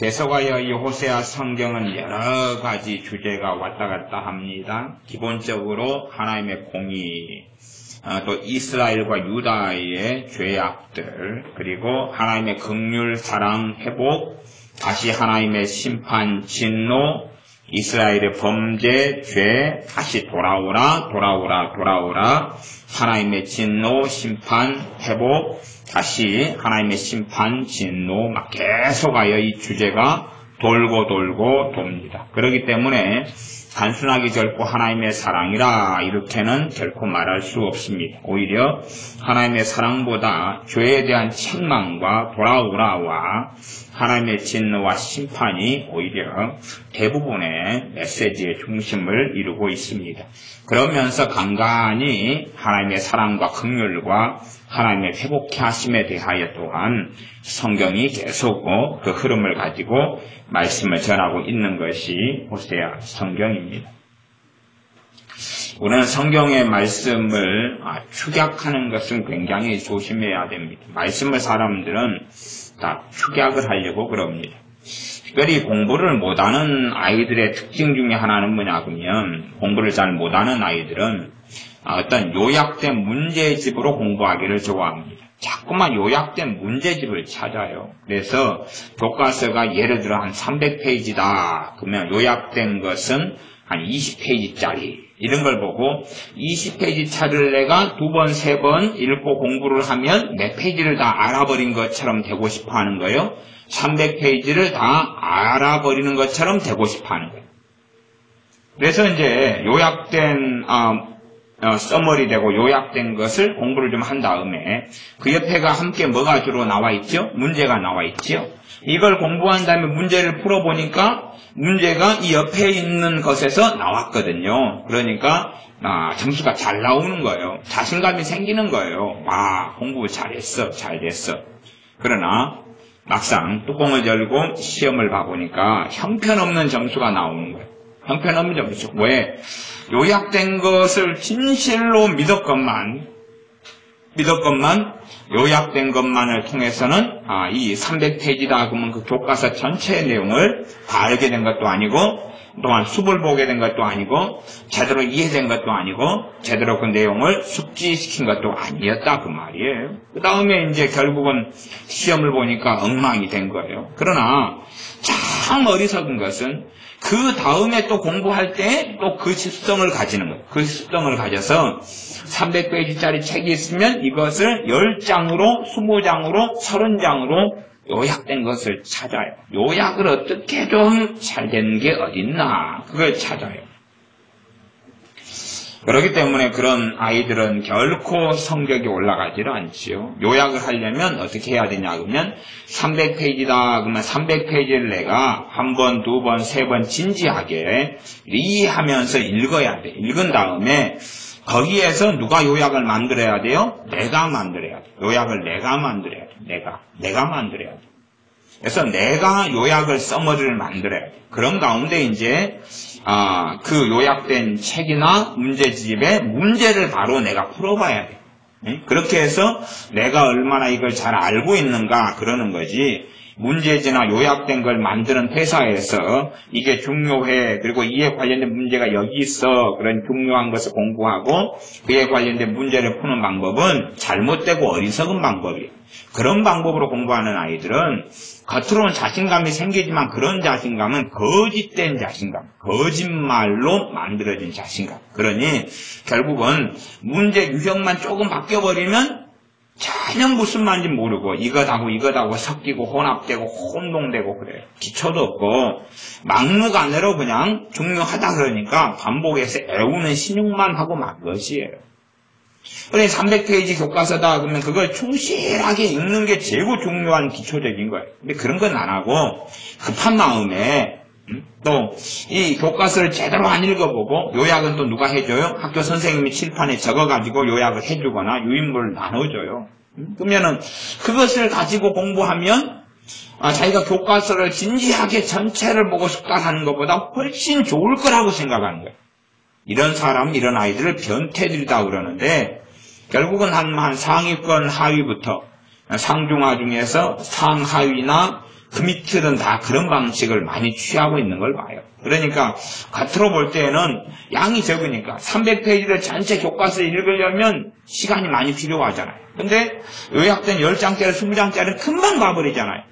계속하여 이 호세아 성경은 여러 가지 주제가 왔다 갔다 합니다. 기본적으로 하나님의 공의, 또 이스라엘과 유다의 죄악들, 그리고 하나님의 긍휼, 사랑, 회복, 다시 하나님의 심판, 진노, 이스라엘의 범죄, 죄, 다시 돌아오라, 하나님의 진노, 심판, 회복, 다시 하나님의 심판, 진노, 막 계속하여 이 주제가 돌고 돕니다. 그렇기 때문에 단순하게 결코 하나님의 사랑이라 이렇게는 결코 말할 수 없습니다. 오히려 하나님의 사랑보다 죄에 대한 책망과 돌아오라와 하나님의 진노와 심판이 오히려 대부분의 메시지의 중심을 이루고 있습니다. 그러면서 간간히 하나님의 사랑과 긍휼과 하나님의 회복케 하심에 대하여 또한 성경이 계속 그 흐름을 가지고 말씀을 전하고 있는 것이 호세아 성경입니다. 우리는 성경의 말씀을 축약하는 것은 굉장히 조심해야 됩니다. 말씀을 사람들은 다 축약을 하려고 그럽니다. 특별히 공부를 못하는 아이들의 특징 중에 하나는 뭐냐면, 공부를 잘 못하는 아이들은 어떤 요약된 문제집으로 공부하기를 좋아합니다. 자꾸만 요약된 문제집을 찾아요. 그래서 교과서가 예를 들어 한 300페이지다. 그러면 요약된 것은 한 20페이지짜리. 이런 걸 보고 20페이지 차를 내가 2번, 3번 읽고 공부를 하면 몇 페이지를 다 알아버린 것처럼 되고 싶어 하는 거예요. 300페이지를 다 알아버리는 것처럼 되고 싶어 하는 거예요. 그래서 이제 요약된 써머리 되고 요약된 것을 공부를 좀 한 다음에 그 옆에가 함께 뭐가 주로 나와 있죠? 문제가 나와 있죠? 이걸 공부한 다음에 문제를 풀어보니까 문제가 이 옆에 있는 것에서 나왔거든요. 그러니까 점수가 잘 나오는 거예요. 자신감이 생기는 거예요. 공부 잘했어, 잘 됐어. 그러나 막상 뚜껑을 열고 시험을 봐보니까 형편없는 점수가 나오는 거예요. 형편없는 점수. 왜? 요약된 것을 진실로 믿었건만 요약된 것만을 통해서는 이 300페이지다 그러면 그 교과서 전체의 내용을 다 알게 된 것도 아니고 또한 숲을 보게 된 것도 아니고 제대로 이해된 것도 아니고 제대로 그 내용을 숙지시킨 것도 아니었다 그 말이에요. 그 다음에 이제 결국은 시험을 보니까 엉망이 된 거예요. 그러나 참 어리석은 것은 그 다음에 또 공부할 때 또 그 습성을 가지는 거예요. 그 습성을 가져서 300페이지짜리 책이 있으면 이것을 10장으로, 20장으로, 30장으로 요약된 것을 찾아요. 요약을 어떻게 좀 잘 된 게 어딨나 그걸 찾아요. 그렇기 때문에 그런 아이들은 결코 성적이 올라가지를 않지요. 요약을 하려면 어떻게 해야 되냐 그러면 300페이지다 그러면 300페이지를 내가 한 번, 2번, 3번 진지하게 이해하면서 읽어야 돼. 읽은 다음에 거기에서 누가 요약을 만들어야 돼요? 내가 만들어야 돼. 요약을 내가 만들어야 돼. 내가 만들어야 돼. 그래서 내가 요약을 써머리를 만들어야 돼. 그런 가운데 이제 그 요약된 책이나 문제집의 문제를 바로 내가 풀어봐야 돼. 그렇게 해서 내가 얼마나 이걸 잘 알고 있는가 그러는 거지. 문제지나 요약된 걸 만드는 회사에서 이게 중요해. 그리고 이에 관련된 문제가 여기 있어. 그런 중요한 것을 공부하고 그에 관련된 문제를 푸는 방법은 잘못되고 어리석은 방법이에요. 그런 방법으로 공부하는 아이들은 겉으로는 자신감이 생기지만 그런 자신감은 거짓된 자신감, 거짓말로 만들어진 자신감. 그러니 결국은 문제 유형만 조금 바뀌어버리면 전혀 무슨 말인지 모르고 이것하고 섞이고 혼합되고 혼동되고 그래요. 기초도 없고 막무가내로 그냥 중요하다 그러니까 반복해서 애우는 신용만 하고 막 것이에요. 그래 300페이지 교과서다 그러면 그걸 충실하게 읽는 게 제일 중요한 기초적인 거예요. 근데 그런 건 안 하고 급한 마음에 또 이 교과서를 제대로 안 읽어보고 요약은 또 누가 해줘요? 학교 선생님이 칠판에 적어가지고 요약을 해주거나 유인물을 나눠줘요. 그러면은 그것을 가지고 공부하면 자기가 교과서를 진지하게 전체를 보고 숙달하는 것보다 훨씬 좋을 거라고 생각하는 거예요. 이런 사람, 이런 아이들을 변태들이다 그러는데 결국은 한 상위권 하위부터 상중하 중에서 상하위나 그 밑들은 다 그런 방식을 많이 취하고 있는 걸 봐요. 그러니까 겉으로 볼 때는 양이 적으니까 300페이지를 전체 교과서를 읽으려면 시간이 많이 필요하잖아요. 근데 요약된 10장짜리 20장짜리는 금방 봐버리잖아요.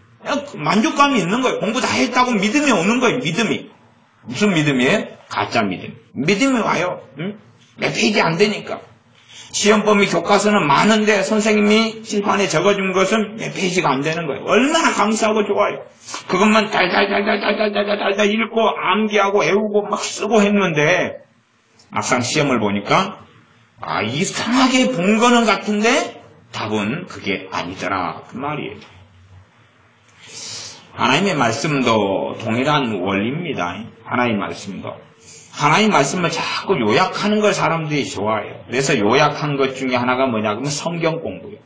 만족감이 있는 거예요. 공부 다 했다고 믿음이 오는 거예요. 믿음이. 무슨 믿음이에요? 가짜 믿음. 믿음이 와요. 응? 몇 페이지 안 되니까. 시험 범위 교과서는 많은데 선생님이 칠판에 적어준 것은 몇 페이지가 안 되는 거예요. 얼마나 감사하고 좋아요. 그것만 달달달달달달달달 읽고 암기하고 외우고 막 쓰고 했는데 막상 시험을 보니까 이상하게 본 거는 같은데 답은 그게 아니더라 그 말이에요. 하나님의 말씀도 동일한 원리입니다. 하나님의 말씀도. 하나님 말씀을 자꾸 요약하는 걸 사람들이 좋아해요. 그래서 요약한 것 중에 하나가 뭐냐 그러면 성경 공부예요.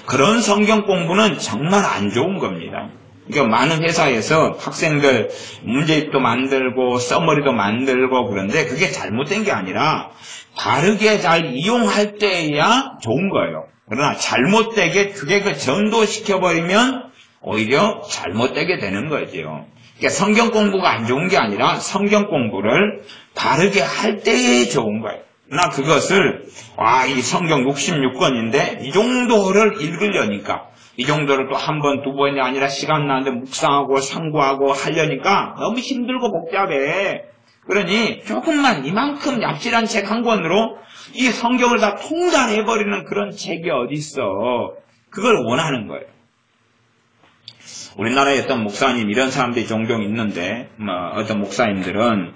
그런 성경 공부는 정말 안 좋은 겁니다. 그러니까 많은 회사에서 학생들 문제집도 만들고 써머리도 만들고 그런데 그게 잘못된 게 아니라 바르게 잘 이용할 때야 좋은 거예요. 그러나 잘못되게 그게 전도시켜버리면 오히려 잘못되게 되는 거죠. 그러니까 성경 공부가 안 좋은 게 아니라 성경 공부를 바르게 할 때에 좋은 거예요. 나 그것을 이 성경 66권인데 이 정도를 읽으려니까 이 정도를 또 한 번, 두 번이 아니라 시간 나는데 묵상하고 상고하고 하려니까 너무 힘들고 복잡해. 그러니 조금만 이만큼 얍실한 책 한 권으로 이 성경을 다 통달해버리는 그런 책이 어디 있어. 그걸 원하는 거예요. 우리나라에 어떤 목사님 이런 사람들이 종종 있는데 어떤 목사님들은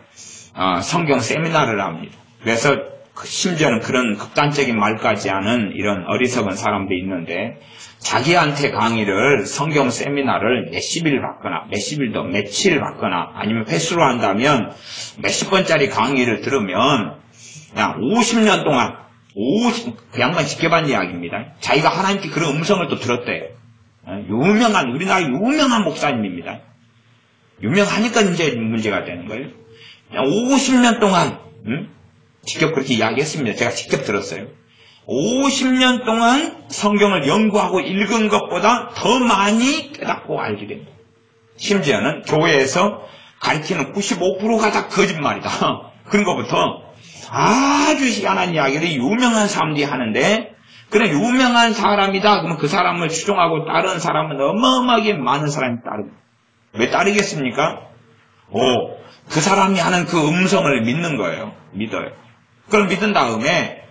성경 세미나를 합니다. 그래서 심지어는 그런 극단적인 말까지 하는 이런 어리석은 사람들이 있는데 자기한테 강의를 성경 세미나를 몇십일 받거나 몇십일도 며칠 받거나 아니면 횟수로 한다면 몇십 번짜리 강의를 들으면 그냥 50년 동안 그 양반 지켜본 이야기입니다. 자기가 하나님께 그런 음성을 또 들었대요. 우리나라 유명한 목사님입니다. 유명하니까 이제 문제가 되는 거예요. 50년 동안 직접 그렇게 이야기했습니다. 제가 직접 들었어요. 50년 동안 성경을 연구하고 읽은 것보다 더 많이 깨닫고 알게 됩니다. 심지어는 교회에서 가르치는 95%가 다 거짓말이다. 그런 것부터 아주 희한한 이야기를 유명한 사람들이 하는데 그런 유명한 사람이다. 그러면 그 사람을 추종하고 따르는 사람은 어마어마하게 많은 사람이 따릅니다. 왜 따르겠습니까? 그 사람이 하는 그 음성을 믿는 거예요. 믿어요. 그걸 믿은 다음에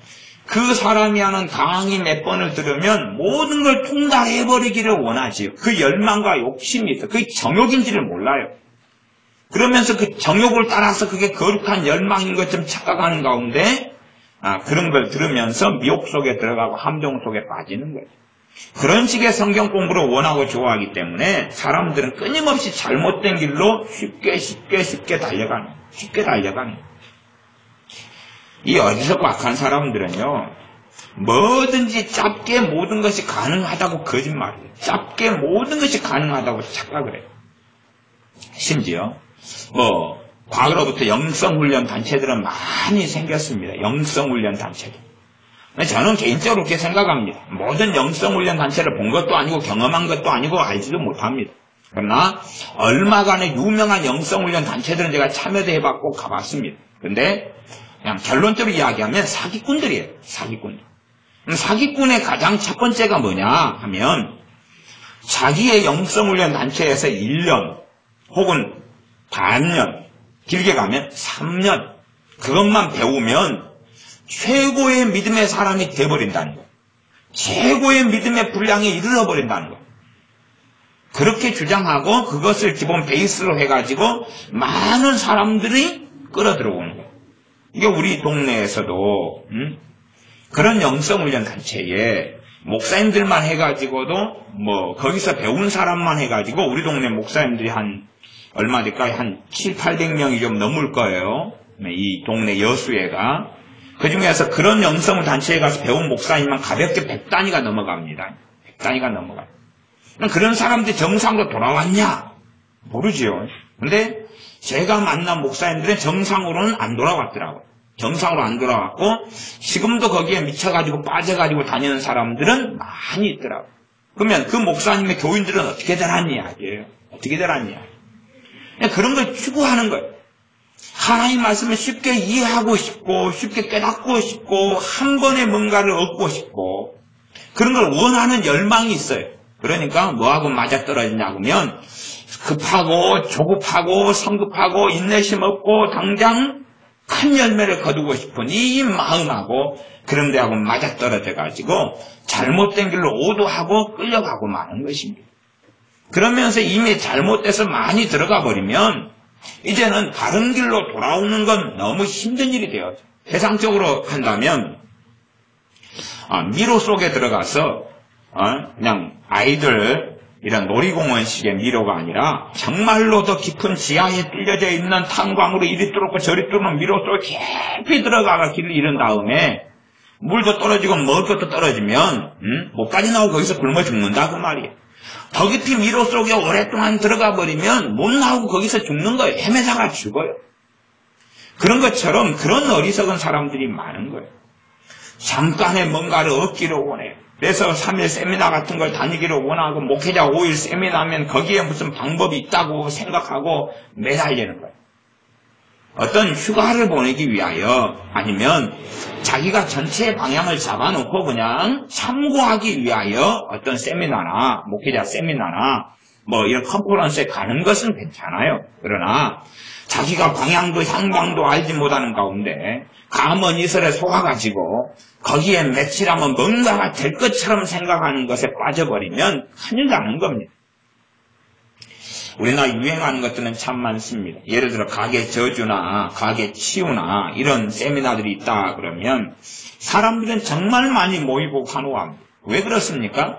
그 사람이 하는 강의 몇 번을 들으면 모든 걸 통달해버리기를 원하지요. 그 열망과 욕심이 있어. 그게 정욕인지를 몰라요. 그러면서 그 정욕을 따라서 그게 거룩한 열망인 것처럼 착각하는 가운데 그런 걸 들으면서 미혹 속에 들어가고 함정 속에 빠지는 거예요. 그런 식의 성경 공부를 원하고 좋아하기 때문에 사람들은 끊임없이 잘못된 길로 쉽게 달려가는 거예요. 쉽게 달려가는 거예요. 이 어리석고 악한 사람들은요, 뭐든지 짧게 모든 것이 가능하다고 거짓말해요. 짧게 모든 것이 가능하다고 착각을 해요. 심지어 과거로부터 영성훈련 단체들은 많이 생겼습니다. 영성훈련 단체들. 저는 개인적으로 그렇게 생각합니다. 모든 영성훈련 단체를 본 것도 아니고 경험한 것도 아니고 알지도 못합니다. 그러나 얼마간의 유명한 영성훈련 단체들은 제가 참여도 해봤고 가봤습니다. 근데 그냥 결론적으로 이야기하면 사기꾼들이에요. 사기꾼들. 사기꾼의 가장 첫 번째가 뭐냐 하면 자기의 영성훈련 단체에서 1년 혹은 반년 길게 가면 3년 그것만 배우면 최고의 믿음의 사람이 되어버린다는 거예요. 최고의 믿음의 분량에 이르러버린다는 거예요. 그렇게 주장하고 그것을 기본 베이스로 해가지고 많은 사람들이 끌어들어오는 거예요. 이게 우리 동네에서도 그런 영성훈련 단체에 목사님들만 해가지고도 거기서 배운 사람만 해가지고 우리 동네 목사님들이 얼마 될까요? 한 700~800명이 좀 넘을 거예요. 이 동네 여수회가. 그 중에서 그런 영성훈련 단체에 가서 배운 목사님만 가볍게 100단위가 넘어갑니다. 100단위가 넘어가요. 그런 사람들이 정상으로 돌아왔냐? 모르지요. 근데 제가 만난 목사님들은 정상으로는 안 돌아왔더라고요. 정상으로 안 돌아왔고 지금도 거기에 미쳐가지고 빠져가지고 다니는 사람들은 많이 있더라고요. 그러면 그 목사님의 교인들은 어떻게 되는 이야기예요? 어떻게 되라냐. 그런 걸 추구하는 거예요. 하나님 말씀을 쉽게 이해하고 싶고 쉽게 깨닫고 싶고 한 번에 뭔가를 얻고 싶고 그런 걸 원하는 열망이 있어요. 그러니까 뭐하고 맞아떨어지냐 하면 급하고 조급하고 성급하고 인내심 없고 당장 큰 열매를 거두고 싶은 이 마음하고 그런 데하고 맞아떨어져 가지고 잘못된 길로 오도하고 끌려가고 마는 것입니다. 그러면서 이미 잘못돼서 많이 들어가 버리면 이제는 다른 길로 돌아오는 건 너무 힘든 일이 되어요. 세상적으로 한다면 미로 속에 들어가서 그냥 아이들 이런 놀이공원식의 미로가 아니라 정말로 더 깊은 지하에 뚫려져 있는 탄광으로 이리 뚫고 저리 뚫는 미로 속에 깊이 들어가가 길을 잃은 다음에 물도 떨어지고 먹을 것도 떨어지면 목까지 나오고 거기서 굶어 죽는다 그 말이에요. 더 깊이 미로 속에 오랫동안 들어가 버리면 못 나오고 거기서 죽는 거예요. 헤매다가 죽어요. 그런 것처럼 그런 어리석은 사람들이 많은 거예요. 잠깐의 뭔가를 얻기를 원해요. 그래서 3일 세미나 같은 걸 다니기를 원하고 목회자 5일 세미나면 거기에 무슨 방법이 있다고 생각하고 매달리는 거예요. 어떤 휴가를 보내기 위하여 아니면 자기가 전체의 방향을 잡아놓고 그냥 참고하기 위하여 어떤 세미나나 목회자 세미나나 뭐 이런 컨퍼런스에 가는 것은 괜찮아요. 그러나 자기가 방향도 향방도 알지 못하는 가운데 감언 이설에 속아가지고 거기에 며칠하면 뭔가가 될 것처럼 생각하는 것에 빠져버리면 큰일 나는 겁니다. 우리나라 유행하는 것들은 참 많습니다. 예를 들어 가게 저주나 가게 치유나 이런 세미나들이 있다 그러면 사람들은 정말 많이 모이고 환호합니다. 왜 그렇습니까?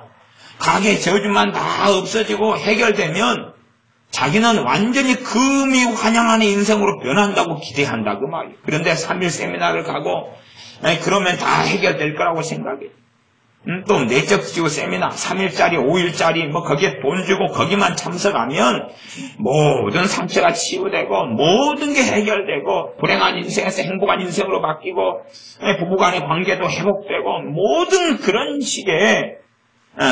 가게 저주만 다 없어지고 해결되면 자기는 완전히 금이 환영하는 인생으로 변한다고 기대한다 그 말이에요. 그런데 3일 세미나를 가고 그러면 다 해결될 거라고 생각해요. 또 내적지구 세미나 3일짜리 5일짜리 뭐 거기에 돈 주고 거기만 참석하면 모든 상처가 치유되고 모든 게 해결되고 불행한 인생에서 행복한 인생으로 바뀌고 부부간의 관계도 회복되고 모든 그런 식의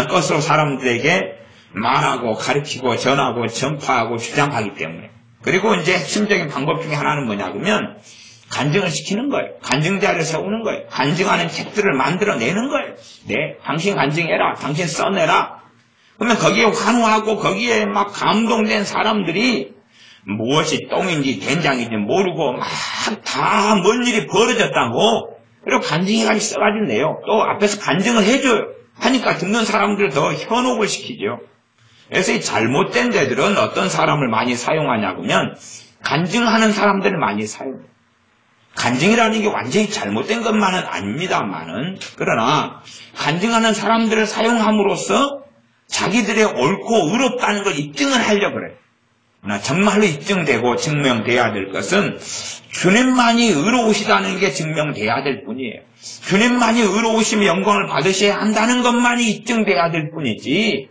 것으로 사람들에게 말하고 가르치고 전하고 전파하고 주장하기 때문에 그리고 이제 핵심적인 방법 중에 하나는 뭐냐면 간증을 시키는 거예요. 간증자를 세우는 거예요. 간증하는 책들을 만들어내는 거예요. 네, 당신 간증해라. 당신 써내라. 그러면 거기에 환호하고 거기에 막 감동된 사람들이 무엇이 똥인지 된장인지 모르고 막 다 뭔 일이 벌어졌다고 그리고 간증해가지고 써가지고 내요. 또 앞에서 간증을 해줘요. 하니까 듣는 사람들 더 현혹을 시키죠. 그래서 이 잘못된 데들은 어떤 사람을 많이 사용하냐면 간증하는 사람들을 많이 사용해요. 간증이라는 게 완전히 잘못된 것만은 아닙니다만은 그러나 간증하는 사람들을 사용함으로써 자기들의 옳고 의롭다는 걸 입증을 하려고 그래요. 그러나 정말로 입증되고 증명돼야 될 것은 주님만이 의로우시다는 게 증명돼야 될 뿐이에요. 주님만이 의로우시며 영광을 받으셔야 한다는 것만이 입증돼야 될 뿐이지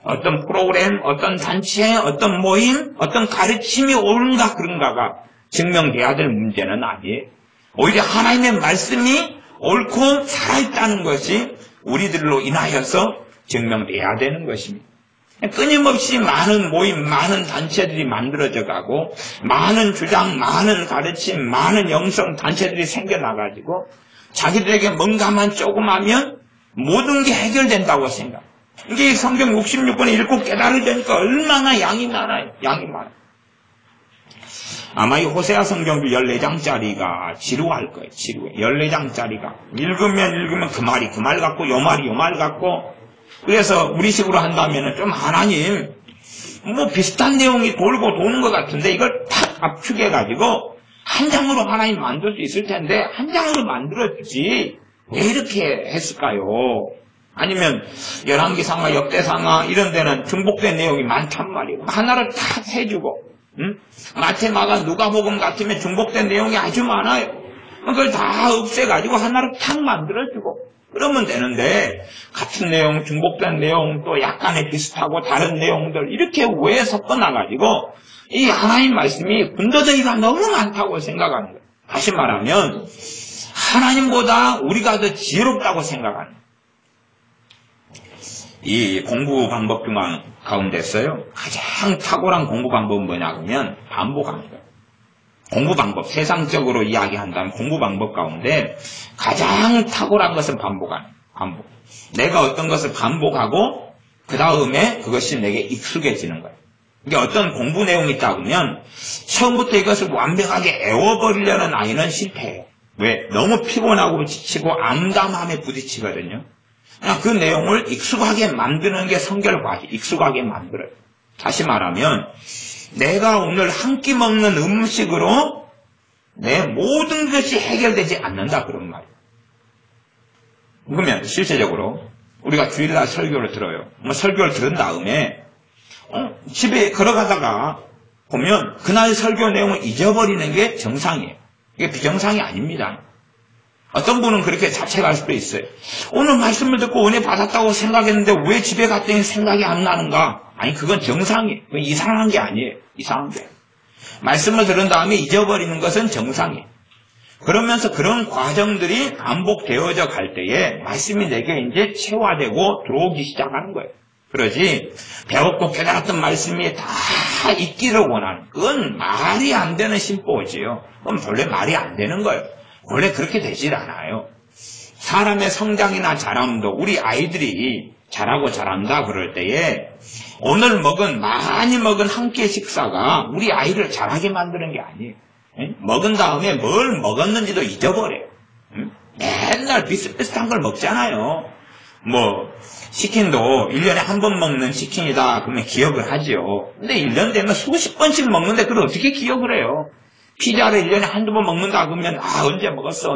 어떤 프로그램, 어떤 단체, 어떤 모임, 어떤 가르침이 옳은가 그런가가 증명돼야 될 문제는 아니에요. 오히려 하나님의 말씀이 옳고 살아있다는 것이 우리들로 인하여서 증명돼야 되는 것입니다. 끊임없이 많은 모임, 많은 단체들이 만들어져 가고 많은 주장, 많은 가르침, 많은 영성 단체들이 생겨나가지고 자기들에게 뭔가만 조금 하면 모든 게 해결된다고 생각해요. 이게 성경 66권을 읽고 깨달으니까 얼마나 양이 많아요. 양이 많아요. 아마 이 호세아 성경도 14장짜리가 지루할 거예요. 지루해. 14장짜리가. 읽으면 그 말 같고 요 말 같고 그래서 우리식으로 한다면 좀 하나님 뭐 비슷한 내용이 돌고 도는 것 같은데 이걸 탁 압축해가지고 한 장으로 하나님 만들 수 있을 텐데 한 장으로 만들어주지 왜 이렇게 했을까요? 아니면 열왕기상하 역대상하 이런 데는 중복된 내용이 많단 말이에요. 하나를 탁 해주고 마태, 마가, 누가복음 같으면 중복된 내용이 아주 많아요. 그걸 다 없애가지고 하나를 탁 만들어주고 그러면 되는데 같은 내용, 중복된 내용 또 약간의 비슷하고 다른 내용들 이렇게 왜 섞어놔가지고 이 하나님 말씀이 군더더기가 너무 많다고 생각하는 거예요. 다시 말하면 하나님보다 우리가 더 지혜롭다고 생각하는 거예요. 이 공부 방법 중 가운데서요, 가장 탁월한 공부 방법은 뭐냐 그러면 반복하는 거예요. 공부 방법, 세상적으로 이야기한다면 공부 방법 가운데 가장 탁월한 것은 반복하는 거예요. 반복. 내가 어떤 것을 반복하고 그 다음에 그것이 내게 익숙해지는 거예요. 이게 어떤 공부 내용이 있다 그러면 처음부터 이것을 완벽하게 애워버리려는 아이는 실패해요. 왜? 너무 피곤하고 지치고 암담함에 부딪히거든요. 그냥 그 내용을 익숙하게 만드는 게 성결과제, 익숙하게 만들어요. 다시 말하면 내가 오늘 한 끼 먹는 음식으로 내 모든 것이 해결되지 않는다 그런 말이에요. 그러면 실제적으로 우리가 주일날 설교를 들어요. 설교를 들은 다음에 집에 걸어가다가 보면 그날 설교 내용을 잊어버리는 게 정상이에요. 이게 비정상이 아닙니다. 어떤 분은 그렇게 자책할 수도 있어요. 오늘 말씀을 듣고 은혜 받았다고 생각했는데 왜 집에 갔더니 생각이 안 나는가? 아니 그건 정상이에요. 그건 이상한 게 아니에요. 이상한 게. 말씀을 들은 다음에 잊어버리는 것은 정상이에요. 그러면서 그런 과정들이 반복되어져 갈 때에 말씀이 내게 이제 체화되고 들어오기 시작하는 거예요. 그러지 배웠고 깨달았던 말씀이 다 있기를 원하는 그건 말이 안 되는 심보지요. 그건 원래 말이 안 되는 거예요. 원래 그렇게 되질 않아요. 사람의 성장이나 자람도 우리 아이들이 잘하고 잘한다 그럴 때에 오늘 많이 먹은 한 끼의 식사가 우리 아이를 잘하게 만드는 게 아니에요. 먹은 다음에 뭘 먹었는지도 잊어버려요. 맨날 비슷비슷한 걸 먹잖아요. 치킨도 1년에 한 번 먹는 치킨이다 그러면 기억을 하죠. 근데 1년 되면 수십 번씩 먹는데 그걸 어떻게 기억을 해요? 피자를 1년에 한두 번 먹는다 그러면 언제 먹었어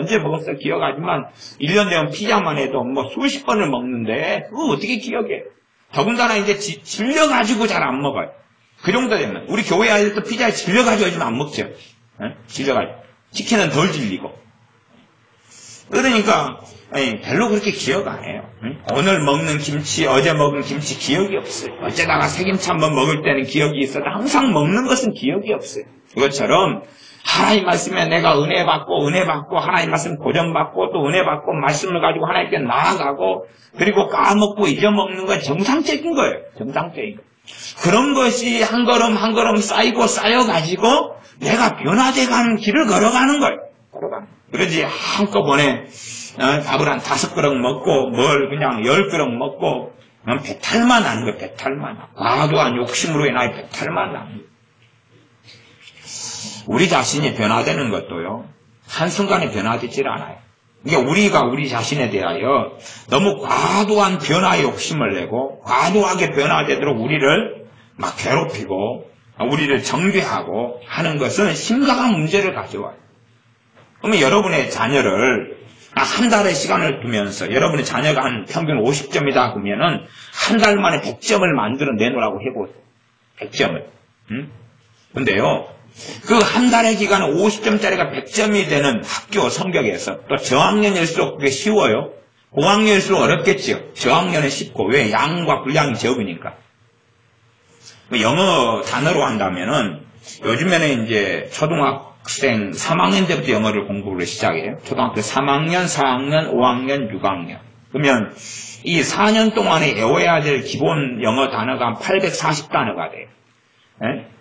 기억하지만 1년 되면 피자만 해도 수십 번을 먹는데 그거 어떻게 기억해? 더군다나 이제 질려가지고 잘 안 먹어요. 그 정도 되면 우리 교회 아이들도 피자에 질려가지고 요즘 안 먹죠. 질려가지고 치킨은 덜 질리고 그러니까 별로 그렇게 기억 안 해요. 오늘 먹는 김치, 어제 먹은 김치 기억이 없어요. 어쩌다가 새김치 한번 먹을 때는 기억이 있어도 항상 먹는 것은 기억이 없어요. 그것처럼 하나님 말씀에 내가 은혜 받고 하나님 말씀 도전받고 또 은혜 받고 말씀을 가지고 하나님께 나아가고 그리고 까먹고 잊어먹는 건 정상적인 거예요. 정상적인 거. 그런 것이 한 걸음 한 걸음 쌓여가지고 내가 변화돼가는 길을 걸어가는 거예요. 그러지 한꺼번에 밥을 한 5그릇 먹고 뭘 그냥 10그릇 먹고 배탈만 나는 거예요. 배탈만. 과도한 욕심으로 인하여 배탈만 나는 거예요. 우리 자신이 변화되는 것도요. 한순간에 변화되질 않아요. 이게 우리가 우리 자신에 대하여 너무 과도한 변화의 욕심을 내고 과도하게 변화되도록 우리를 막 괴롭히고 우리를 정죄하고 하는 것은 심각한 문제를 가져와요. 그러면 여러분의 자녀를 한 달의 시간을 두면서 여러분의 자녀가 한 평균 50점이다 그러면은 한 달 만에 100점을 만들어 내놓으라고 해보세요. 100점을. 근데요. 그 한 달의 기간에 50점짜리가 100점이 되는 학교 성격에서 또 저학년일수록 그게 쉬워요. 고학년일수록 어렵겠죠. 저학년은 쉽고 왜 양과 분량이 적으니까. 영어 단어로 한다면은 요즘에는 이제 초등학생 3학년 때부터 영어를 공부를 시작해요. 초등학교 3학년, 4학년, 5학년, 6학년. 그러면 이 4년 동안에 외워야 될 기본 영어 단어가 한 840단어가 돼요.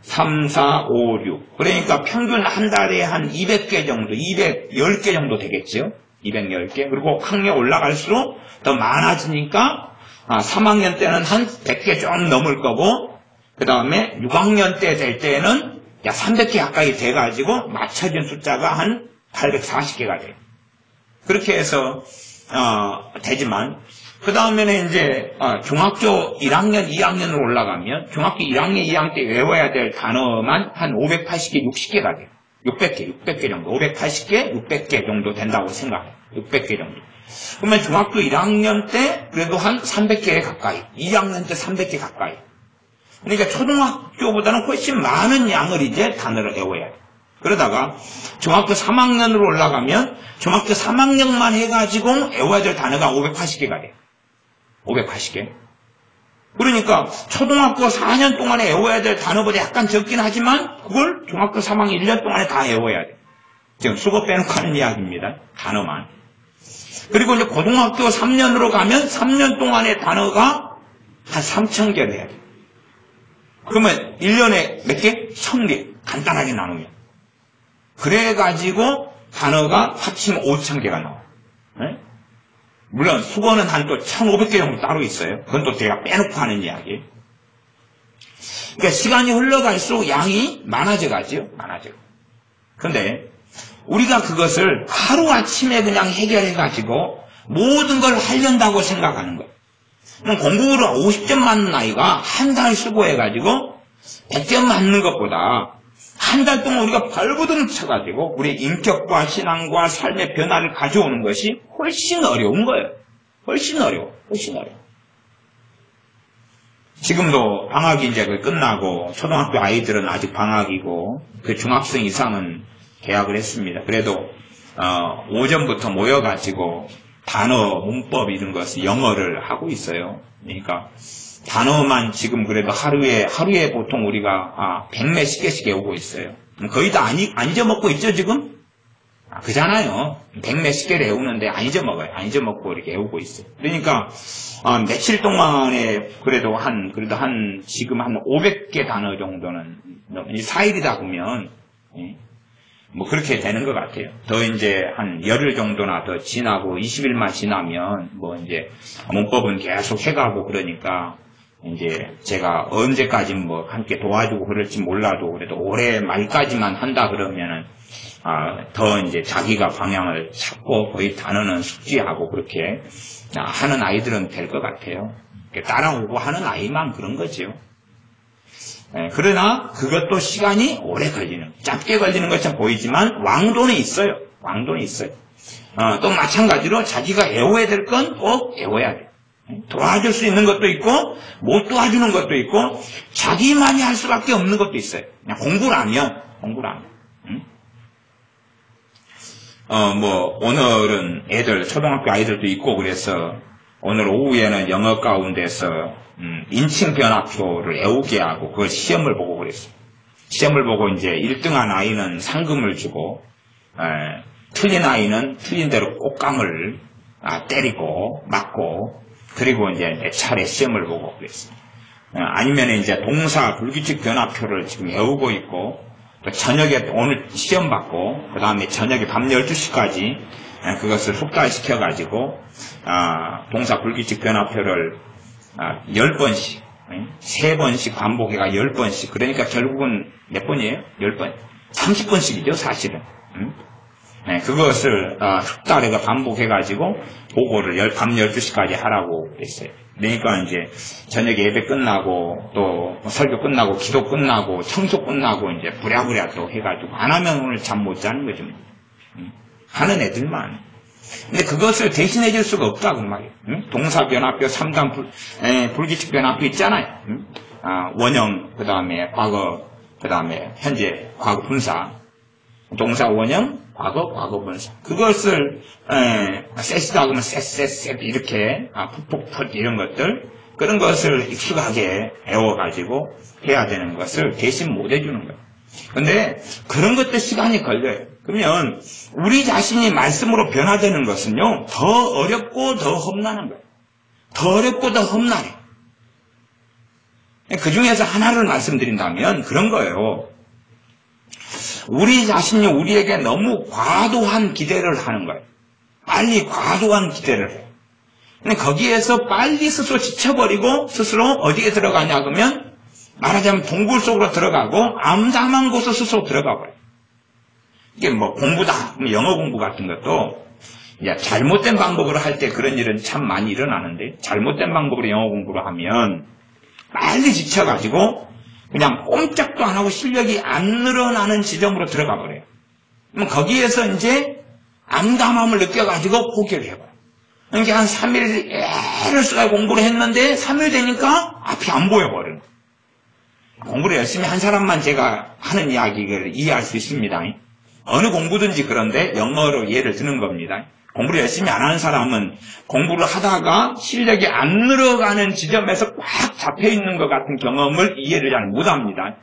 3, 4, 5, 6. 그러니까 평균 한 달에 한 200개 정도, 210개 정도 되겠죠? 210개. 그리고 학년 올라갈수록 더 많아지니까 3학년 때는 한 100개 좀 넘을 거고 그 다음에 6학년 때 될 때는 300개 가까이 돼가지고 맞춰진 숫자가 한 840개가 돼요. 그렇게 해서 되지만 그 다음에는 이제 중학교 1학년, 2학년으로 올라가면 중학교 1학년, 2학년 때 외워야 될 단어만 한 580개, 60개가 돼요. 600개 정도. 580개, 600개 정도 된다고 생각해요. 600개 정도. 그러면 중학교 1학년 때 그래도 한 300개 가까이, 2학년 때 300개 가까이. 그러니까 초등학교보다는 훨씬 많은 양을 이제 단어를 외워야 돼요. 그러다가 중학교 3학년으로 올라가면 중학교 3학년만 해가지고 외워야 될 단어가 580개가 돼요. 580개. 그러니까 초등학교 4년 동안에 외워야 될 단어보다 약간 적긴 하지만 그걸 중학교 3학년 1년 동안에 다 외워야 돼요. 지금 수고 빼놓고 하는 이야기입니다. 단어만. 그리고 이제 고등학교 3년으로 가면 3년 동안의 단어가 한 3,000개를 해야 돼요. 그러면 1년에 몇 개? 1000개. 간단하게 나누면. 그래가지고 단어가 합치면 5000개가 나와요. 네? 물론 수거는 한 또 1500개 정도 따로 있어요. 그건 또 제가 빼놓고 하는 이야기예요. 그러니까 시간이 흘러갈수록 양이 많아져 가지요. 많아져. 근데 우리가 그것을 하루아침에 그냥 해결해가지고 모든 걸 하려다고 생각하는 거예요. 그럼 공부를 50점 맞는 아이가 한 달 수고해가지고 100점 맞는 것보다 한 달 동안 우리가 발버둥 쳐가지고 우리 인격과 신앙과 삶의 변화를 가져오는 것이 훨씬 어려운 거예요. 훨씬 어려워. 지금도 방학이 이제 끝나고 초등학교 아이들은 아직 방학이고 그 중학생 이상은 개학을 했습니다. 그래도 오전부터 모여가지고 단어, 문법 이런 것을 영어를 하고 있어요. 그러니까 단어만 지금 그래도 하루에 보통 우리가 100몇십 개씩 외우고 있어요. 거의 다 안 잊어먹고 있죠 지금? 그잖아요. 100몇십 개를 외우는데 안 잊어먹어요. 안 잊어먹고 이렇게 외우고 있어요. 그러니까 며칠 동안에 그래도 지금 한 500개 단어 정도는 4일이다 보면 뭐 그렇게 되는 것 같아요. 더 이제 한 열흘 정도나 더 지나고 20일만 지나면 뭐 이제 문법은 계속 해가고 그러니까 이제 제가 언제까지 뭐 함께 도와주고 그럴지 몰라도 그래도 올해 말까지만 한다 그러면은 더 이제 자기가 방향을 찾고 거의 단어는 숙지하고 그렇게 하는 아이들은 될 것 같아요. 따라오고 하는 아이만 그런 거죠. 그러나 그것도 시간이 오래 걸리는, 짧게 걸리는 것처럼 보이지만 왕도는 있어요. 왕도는 있어요. 또 마찬가지로 자기가 애워야 될 건 꼭 애워야 돼요. 도와줄 수 있는 것도 있고 못 도와주는 것도 있고 자기만이 할 수밖에 없는 것도 있어요. 그냥 공부를 하면. 뭐 오늘은 초등학교 아이들도 있고 그래서 오늘 오후에는 영어 가운데서 인칭 변화표를 외우게 하고 그걸 시험을 보고 그랬어요. 시험을 보고 이제 1등한 아이는 상금을 주고 틀린 아이는 틀린 대로 꽃감을 때리고 맞고 그리고 이제 내 차례 시험을 보고 그랬어요. 아니면 이제 동사 불규칙 변화표를 지금 외우고 있고 또 저녁에 오늘 시험 받고 그 다음에 저녁에 밤 12시까지 그것을 속달시켜가지고 동사 불규칙 변화표를 10번씩 3번씩 반복해가 10번씩 그러니까 결국은 몇 번이에요? 10번 30번씩이죠 사실은. 그것을 숙달해가 반복해가지고 보고를 밤 12시까지 하라고 그랬어요. 그러니까 이제 저녁에 예배 끝나고 또 설교 끝나고 기도 끝나고 청소 끝나고 이제 부랴부랴 또 해가지고 안 하면 오늘 잠 못 자는 거죠. 하는 애들만. 근데 그것을 대신해 줄 수가 없다고 말이에요. 동사 변화표 3단 불규칙 변화표 있잖아요. 원형 그 다음에 과거 그 다음에 현재 과거 분사 동사 원형 과거 분사 그것을 셋이다 그러면 셋 이렇게 풋풋풋 이런 것들 그런 것을 익숙하게 배워가지고 해야 되는 것을 대신 못 해주는 거예요. 근데 그런 것도 시간이 걸려요. 그러면 우리 자신이 말씀으로 변화되는 것은요 더 어렵고 더 험난한 거예요. 더 어렵고 더 험난해요. 그 중에서 하나를 말씀드린다면 그런 거예요. 우리 자신이 우리에게 너무 과도한 기대를 하는 거예요. 빨리 과도한 기대를 해요. 근데 거기에서 빨리 스스로 지쳐버리고 스스로 어디에 들어가냐 그러면 말하자면 동굴 속으로 들어가고 암담한 곳으로 스스로 들어가 버려요. 이게 뭐 공부다, 영어 공부 같은 것도 이제 잘못된 방법으로 할 때 그런 일은 참 많이 일어나는데 잘못된 방법으로 영어 공부를 하면 빨리 지쳐가지고 그냥 꼼짝도 안 하고 실력이 안 늘어나는 지점으로 들어가 버려요. 그럼 거기에서 이제 암담함을 느껴가지고 포기를 해버려요. 그러니까 한 3일 애를 써서 공부를 했는데 3일 되니까 앞이 안 보여버려요. 공부를 열심히 한 사람만 제가 하는 이야기를 이해할 수 있습니다. 어느 공부든지 그런데 영어로 예를 드는 겁니다. 공부를 열심히 안 하는 사람은 공부를 하다가 실력이 안 늘어가는 지점에서 꽉 잡혀있는 것 같은 경험을 이해를 잘 못합니다.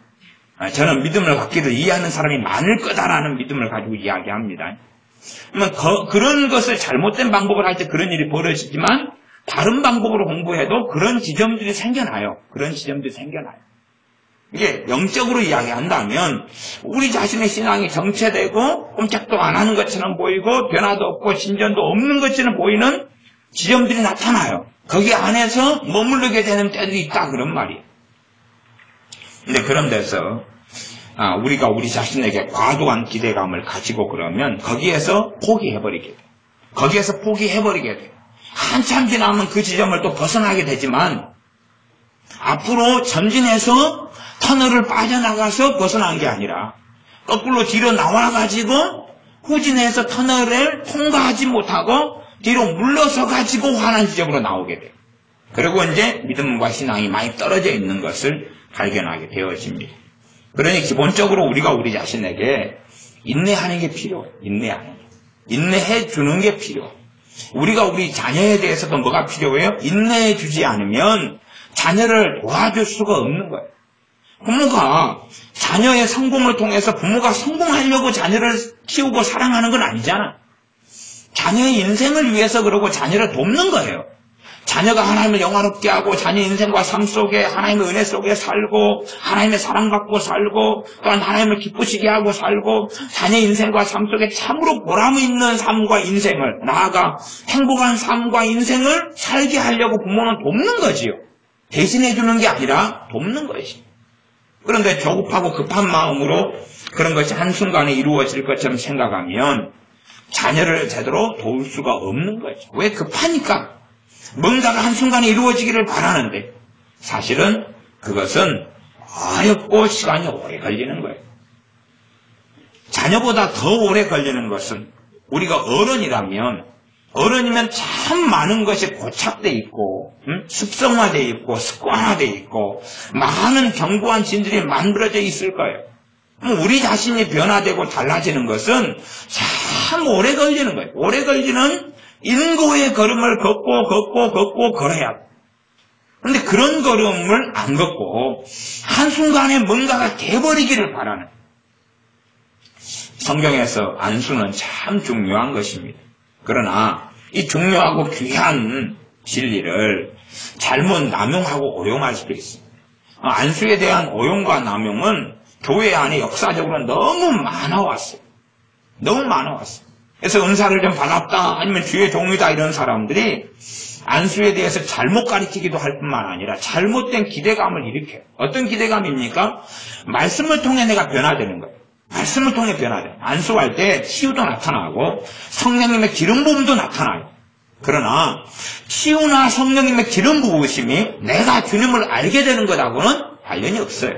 저는 믿음을 갖기를 이해하는 사람이 많을 거다라는 믿음을 가지고 이야기합니다. 그런 것을 잘못된 방법을 할 때 그런 일이 벌어지지만 다른 방법으로 공부해도 그런 지점들이 생겨나요. 그런 지점들이 생겨나요. 이게 영적으로 이야기한다면 우리 자신의 신앙이 정체되고 꼼짝도 안 하는 것처럼 보이고 변화도 없고 진전도 없는 것처럼 보이는 지점들이 나타나요. 거기 안에서 머무르게 되는 때도 있다 그런 말이에요. 근데 그런 데서 우리가 우리 자신에게 과도한 기대감을 가지고 그러면 거기에서 포기해버리게 돼요. 거기에서 포기해버리게 돼요. 한참 지나면 그 지점을 또 벗어나게 되지만 앞으로 전진해서 터널을 빠져나가서 벗어난 게 아니라 거꾸로 뒤로 나와가지고 후진해서 터널을 통과하지 못하고 뒤로 물러서 가지고 화난 지점으로 나오게 돼요. 그리고 이제 믿음과 신앙이 많이 떨어져 있는 것을 발견하게 되어집니다. 그러니 기본적으로 우리가 우리 자신에게 인내하는 게 필요해요. 인내해 주는 게 필요해요. 우리가 우리 자녀에 대해서도 뭐가 필요해요? 인내해 주지 않으면 자녀를 도와줄 수가 없는 거예요. 부모가 자녀의 성공을 통해서 부모가 성공하려고 자녀를 키우고 사랑하는 건 아니잖아. 자녀의 인생을 위해서 그러고 자녀를 돕는 거예요. 자녀가 하나님을 영화롭게 하고 자녀 인생과 삶 속에 하나님의 은혜 속에 살고 하나님의 사랑받고 살고 또한 하나님을 기쁘시게 하고 살고 자녀 인생과 삶 속에 참으로 보람 있는 삶과 인생을 나아가 행복한 삶과 인생을 살게 하려고 부모는 돕는 거지요. 대신해 주는 게 아니라 돕는 것이. 그런데 조급하고 급한 마음으로 그런 것이 한순간에 이루어질 것처럼 생각하면 자녀를 제대로 도울 수가 없는 거죠. 왜? 급하니까. 뭔가가 한순간에 이루어지기를 바라는데 사실은 그것은 어렵고 시간이 오래 걸리는 거예요. 자녀보다 더 오래 걸리는 것은 우리가 어른이면 참 많은 것이 고착돼 있고 습성화돼 있고 습관화돼 있고 많은 견고한 진들이 만들어져 있을 거예요. 우리 자신이 변화되고 달라지는 것은 참 오래 걸리는 거예요. 오래 걸리는 인고의 걸음을 걷고 걸어야 돼. 그런데 그런 걸음을 안 걷고 한순간에 뭔가가 돼버리기를 바라는. 성경에서 안수는 참 중요한 것입니다. 그러나 이 중요하고 귀한 진리를 잘못 남용하고 오용할 수도 있습니다. 안수에 대한 오용과 남용은 교회 안에 역사적으로 너무 많아왔어요. 그래서 은사를 좀 받았다 아니면 주의 종이다 이런 사람들이 안수에 대해서 잘못 가르치기도 할 뿐만 아니라 잘못된 기대감을 일으켜요. 어떤 기대감입니까? 말씀을 통해 내가 변화되는 거예요. 말씀을 통해 변화돼요. 안수할 때 치유도 나타나고 성령님의 기름 부음도 나타나요. 그러나 치유나 성령님의 기름 부으심이 내가 주님을 알게 되는 것하고는 관련이 없어요.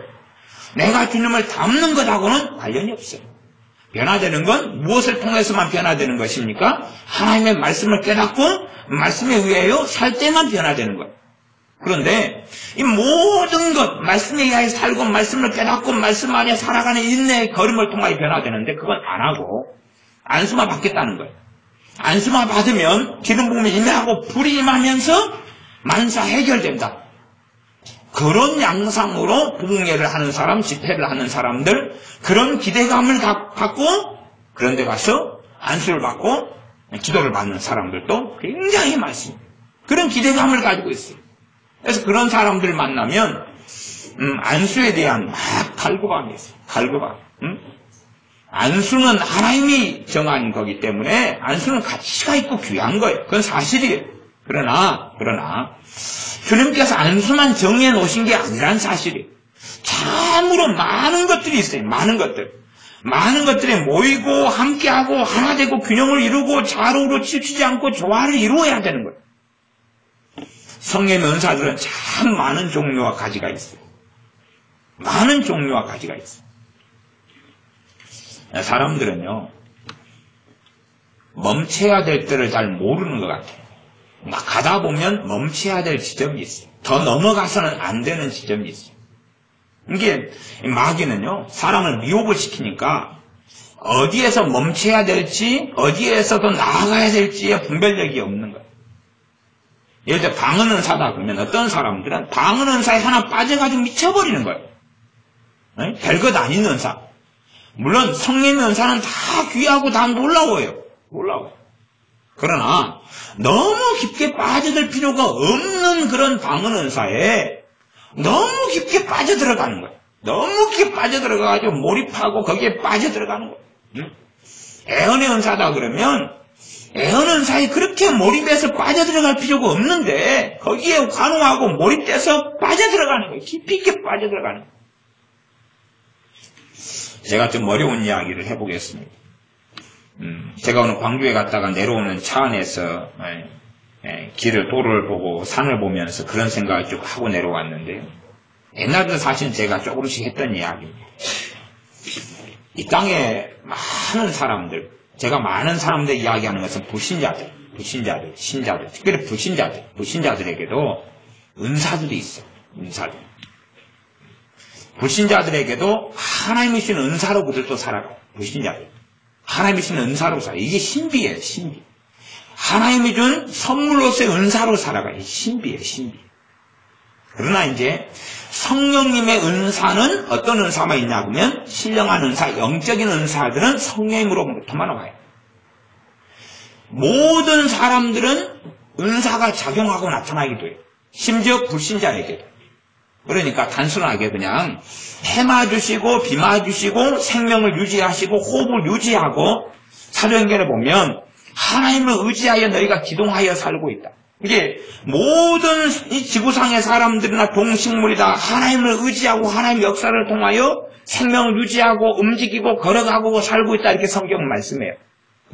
내가 주님을 닮는 것하고는 관련이 없어요. 변화되는 건 무엇을 통해서만 변화되는 것입니까? 하나님의 말씀을 깨닫고 말씀에 의하여 살 때만 변화되는 거예요. 그런데 이 모든 것, 말씀에 의하여 살고 말씀을 깨닫고 말씀 안에 살아가는 인내의 걸음을 통하여 변화되는데 그건 안 하고 안수만 받겠다는 거예요. 안수만 받으면 기름 부음이 임하고 불이 임하면서 만사 해결된다. 그런 양상으로 부흥회를 하는 사람, 집회를 하는 사람들, 그런 기대감을 갖고 그런 데 가서 안수를 받고 기도를 받는 사람들도 굉장히 많습니다. 그런 기대감을 가지고 있어요. 그래서 그런 사람들 만나면 안수에 대한 막 갈구감이 있어요. 갈구감. 안수는 하나님이 정한 거기 때문에 안수는 가치가 있고 귀한 거예요. 그건 사실이에요. 그러나 주님께서 안수만 정해 놓으신 게 아니란 사실이에요. 참으로 많은 것들이 있어요. 많은 것들이 모이고 함께하고 하나 되고 균형을 이루고 좌우로 치우치지 않고 조화를 이루어야 되는 거예요. 성령의 은사들은 참 많은 종류와 가지가 있어요. 많은 종류와 가지가 있어요. 사람들은요, 멈춰야 될 때를 잘 모르는 것 같아요. 막 가다 보면 멈춰야 될 지점이 있어요. 더 넘어가서는 안 되는 지점이 있어요. 이게 마귀는요, 사람을 미혹을 시키니까 어디에서 멈춰야 될지, 어디에서 더 나아가야 될지에 분별력이 없는 거예요. 예를 들어 방언 은사다 그러면 어떤 사람들은 방언 은사에 하나 빠져가지고 미쳐버리는 거예요. 별것 아닌 은사. 물론 성령의 은사는 다 귀하고 다 놀라워요. 그러나 너무 깊게 빠져들 필요가 없는 그런 방언 은사에 너무 깊게 빠져들어가는 거예요. 너무 깊게 빠져들어가가지고 몰입하고 거기에 빠져들어가는 거예요. 응? 애언의 은사다 그러면 애언 은사에 그렇게 몰입해서 빠져들어갈 필요가 없는데 거기에 관우하고 몰입돼서 빠져들어가는 거예요. 깊이 있게 빠져들어가는 거예요. 제가 좀 어려운 이야기를 해보겠습니다. 제가 오늘 광주에 갔다가 내려오는 차 안에서 도로를 보고 산을 보면서 그런 생각을 쭉 하고 내려왔는데요. 옛날부터 사실 제가 조금씩 했던 이야기입니다. 이 땅에 많은 사람들, 제가 많은 사람들 이야기하는 것은 불신자들, 신자들, 특별히 불신자들에게도 은사들이 있어요. 은사들. 불신자들에게도 하나님이 주신 은사로 그들도 살아가요. 불신자들. 하나님이 주신 은사로 살아요. 이게 신비예요, 신비. 하나님이 준 선물로서의 은사로 살아가요. 신비예요, 신비. 그러나 이제 성령님의 은사는 어떤 은사만 있냐 하면 신령한 은사, 영적인 은사들은 성령님으로부터만 와요. 모든 사람들은 은사가 작용하고 나타나기도 해요. 심지어 불신자에게도. 그러니까 단순하게 그냥 해마 주시고 비마 주시고 생명을 유지하시고 호흡을 유지하고 사도행전에 보면 하나님을 의지하여 너희가 기동하여 살고 있다. 이게 모든 이 지구상의 사람들이나 동식물이다 하나님을 의지하고 하나님의 역사를 통하여 생명을 유지하고 움직이고 걸어가고 살고 있다 이렇게 성경은 말씀해요.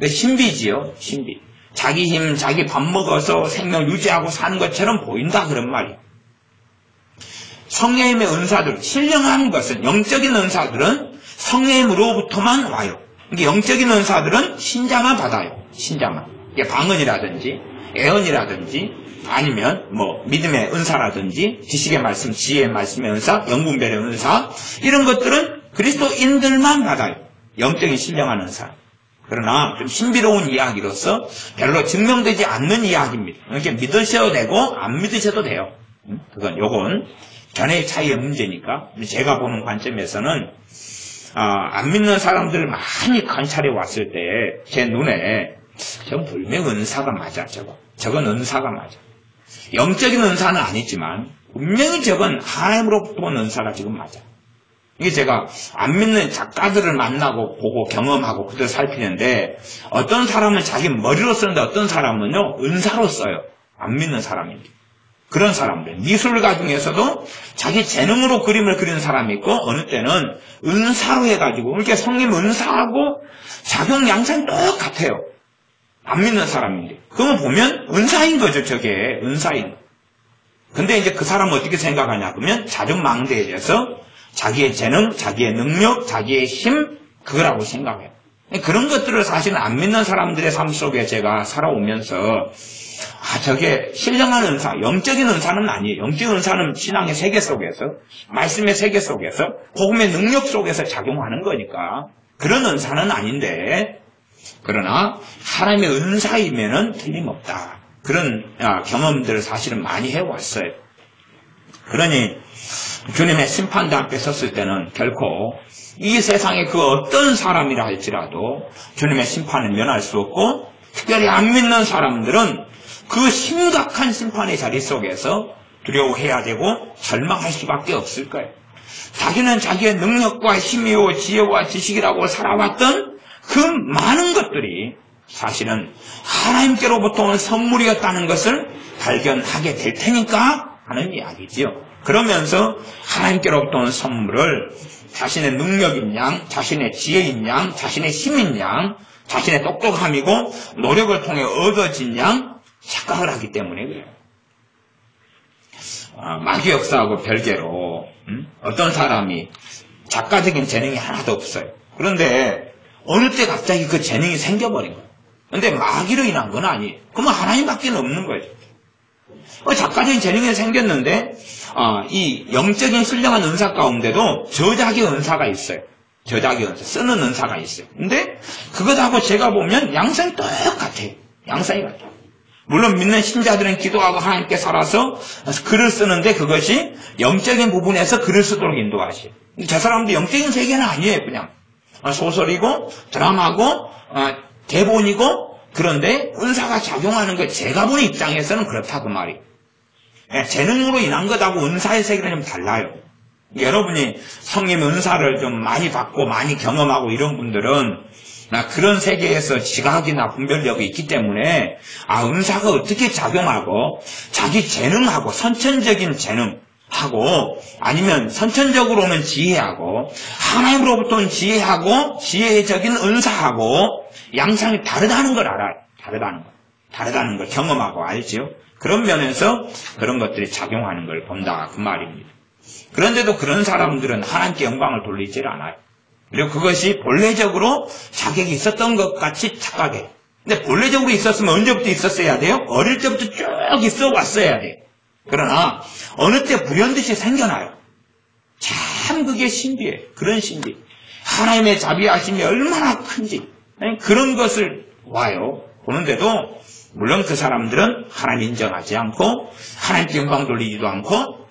신비지요, 신비. 자기 힘, 자기 밥 먹어서 생명 유지하고 사는 것처럼 보인다 그런 말이에요. 성령님의 은사들, 신령한 것은 영적인 은사들은 성령님으로부터만 와요. 이게 영적인 은사들은 신자만 받아요. 신자만. 이게 방언이라든지 애언이라든지 아니면 믿음의 은사라든지 지식의 말씀, 지혜의 말씀의 은사, 영분별의 은사 이런 것들은 그리스도인들만 받아요. 영적인 신령한 은사. 그러나 좀 신비로운 이야기로서 별로 증명되지 않는 이야기입니다. 이렇게 믿으셔도 되고 안 믿으셔도 돼요. 요건 견해의 차이의 문제니까 제가 보는 관점에서는 안 믿는 사람들을 많이 관찰해 왔을 때 제 눈에 저건 분명 은사가 맞아. 저건 은사가 맞아. 영적인 은사는 아니지만 분명히 저건 하나님으로부터 온 은사가 지금 맞아. 이게 제가 안 믿는 작가들을 만나고 보고 경험하고 그들 살피는데 어떤 사람은 자기 머리로 쓰는데 어떤 사람은요 은사로 써요. 안 믿는 사람인데. 그런 사람들. 미술가 중에서도 자기 재능으로 그림을 그리는 사람이 있고 어느 때는 은사로 해가지고 이렇게 성령 은사하고 작용 양상이 똑같아요. 안 믿는 사람인데. 그거 보면 은사인 거죠, 저게. 은사인. 근데 이제 그 사람은 어떻게 생각하냐 그러면 자존망대에 대해서 자기의 재능, 자기의 능력, 자기의 힘 그거라고 생각해요. 그런 것들을 사실은 안 믿는 사람들의 삶 속에 제가 살아오면서 저게 신령한 은사, 영적인 은사는 아니에요. 영적인 은사는 신앙의 세계 속에서, 말씀의 세계 속에서, 복음의 능력 속에서 작용하는 거니까 그런 은사는 아닌데 그러나 하나님의 은사이면은 틀림없다. 그런 경험들을 사실은 많이 해왔어요. 그러니 주님의 심판대 앞에 섰을 때는 결코 이 세상의 그 어떤 사람이라 할지라도 주님의 심판을 면할 수 없고 특별히 안 믿는 사람들은 그 심각한 심판의 자리 속에서 두려워해야 되고 절망할 수밖에 없을 거예요. 자기는 자기의 능력과 힘이요 지혜와 지식이라고 살아왔던 그 많은 것들이 사실은 하나님께로부터 온 선물이었다는 것을 발견하게 될 테니까 하는 이야기지요. 그러면서 하나님께로부터 온 선물을 자신의 능력인 양, 자신의 지혜인 양, 자신의 힘인 양, 자신의 똑똑함이고 노력을 통해 얻어진 양 착각을 하기 때문에 그래요. 마귀 역사하고 별개로 어떤 사람이 작가적인 재능이 하나도 없어요. 그런데 어느 때 갑자기 그 재능이 생겨버린 거예요. 그런데 마귀로 인한 건 아니에요. 그러면 하나님밖에 없는 거죠. 작가적인 재능이 생겼는데 이 영적인 신령한 은사 가운데도 저작의 은사가 있어요. 저작의 은사, 쓰는 은사가 있어요. 근데 그것하고 제가 보면 양상이 똑같아요. 양상이 같아요. 물론 믿는 신자들은 기도하고 하나님께 살아서 글을 쓰는데 그것이 영적인 부분에서 글을 쓰도록 인도하시요. 저 사람도 영적인 세계는 아니에요. 그냥 소설이고 드라마고 대본이고 그런데 은사가 작용하는 것 제가 보는 입장에서는 그렇다 그 말이에요. 재능으로 인한 것하고 은사의 세계는 좀 달라요. 여러분이 성령 은사를 좀 많이 받고 많이 경험하고 이런 분들은 그런 세계에서 지각이나 분별력이 있기 때문에 은사가 어떻게 작용하고 자기 재능하고 선천적인 재능하고 아니면 선천적으로는 지혜하고 하나님으로부터 온 지혜하고 지혜적인 은사하고 양상이 다르다는 걸 알아요. 다르다는 걸 경험하고 알지요. 그런 면에서 그런 것들이 작용하는 걸 본다 그 말입니다. 그런데도 그런 사람들은 하나님께 영광을 돌리질 않아요. 그리고 그것이 본래적으로 자격이 있었던 것 같이 착각해요. 근데 본래적으로 있었으면 언제부터 있었어야 돼요? 어릴 때부터 쭉 있어 왔어야 돼요. 그러나 어느 때 불현듯이 생겨나요. 참 그게 신비해요. 그런 신비. 하나님의 자비하심이 얼마나 큰지 그런 것을 와요. 보는데도 물론 그 사람들은 하나님 인정하지 않고 하나님께 영광 돌리지도 않고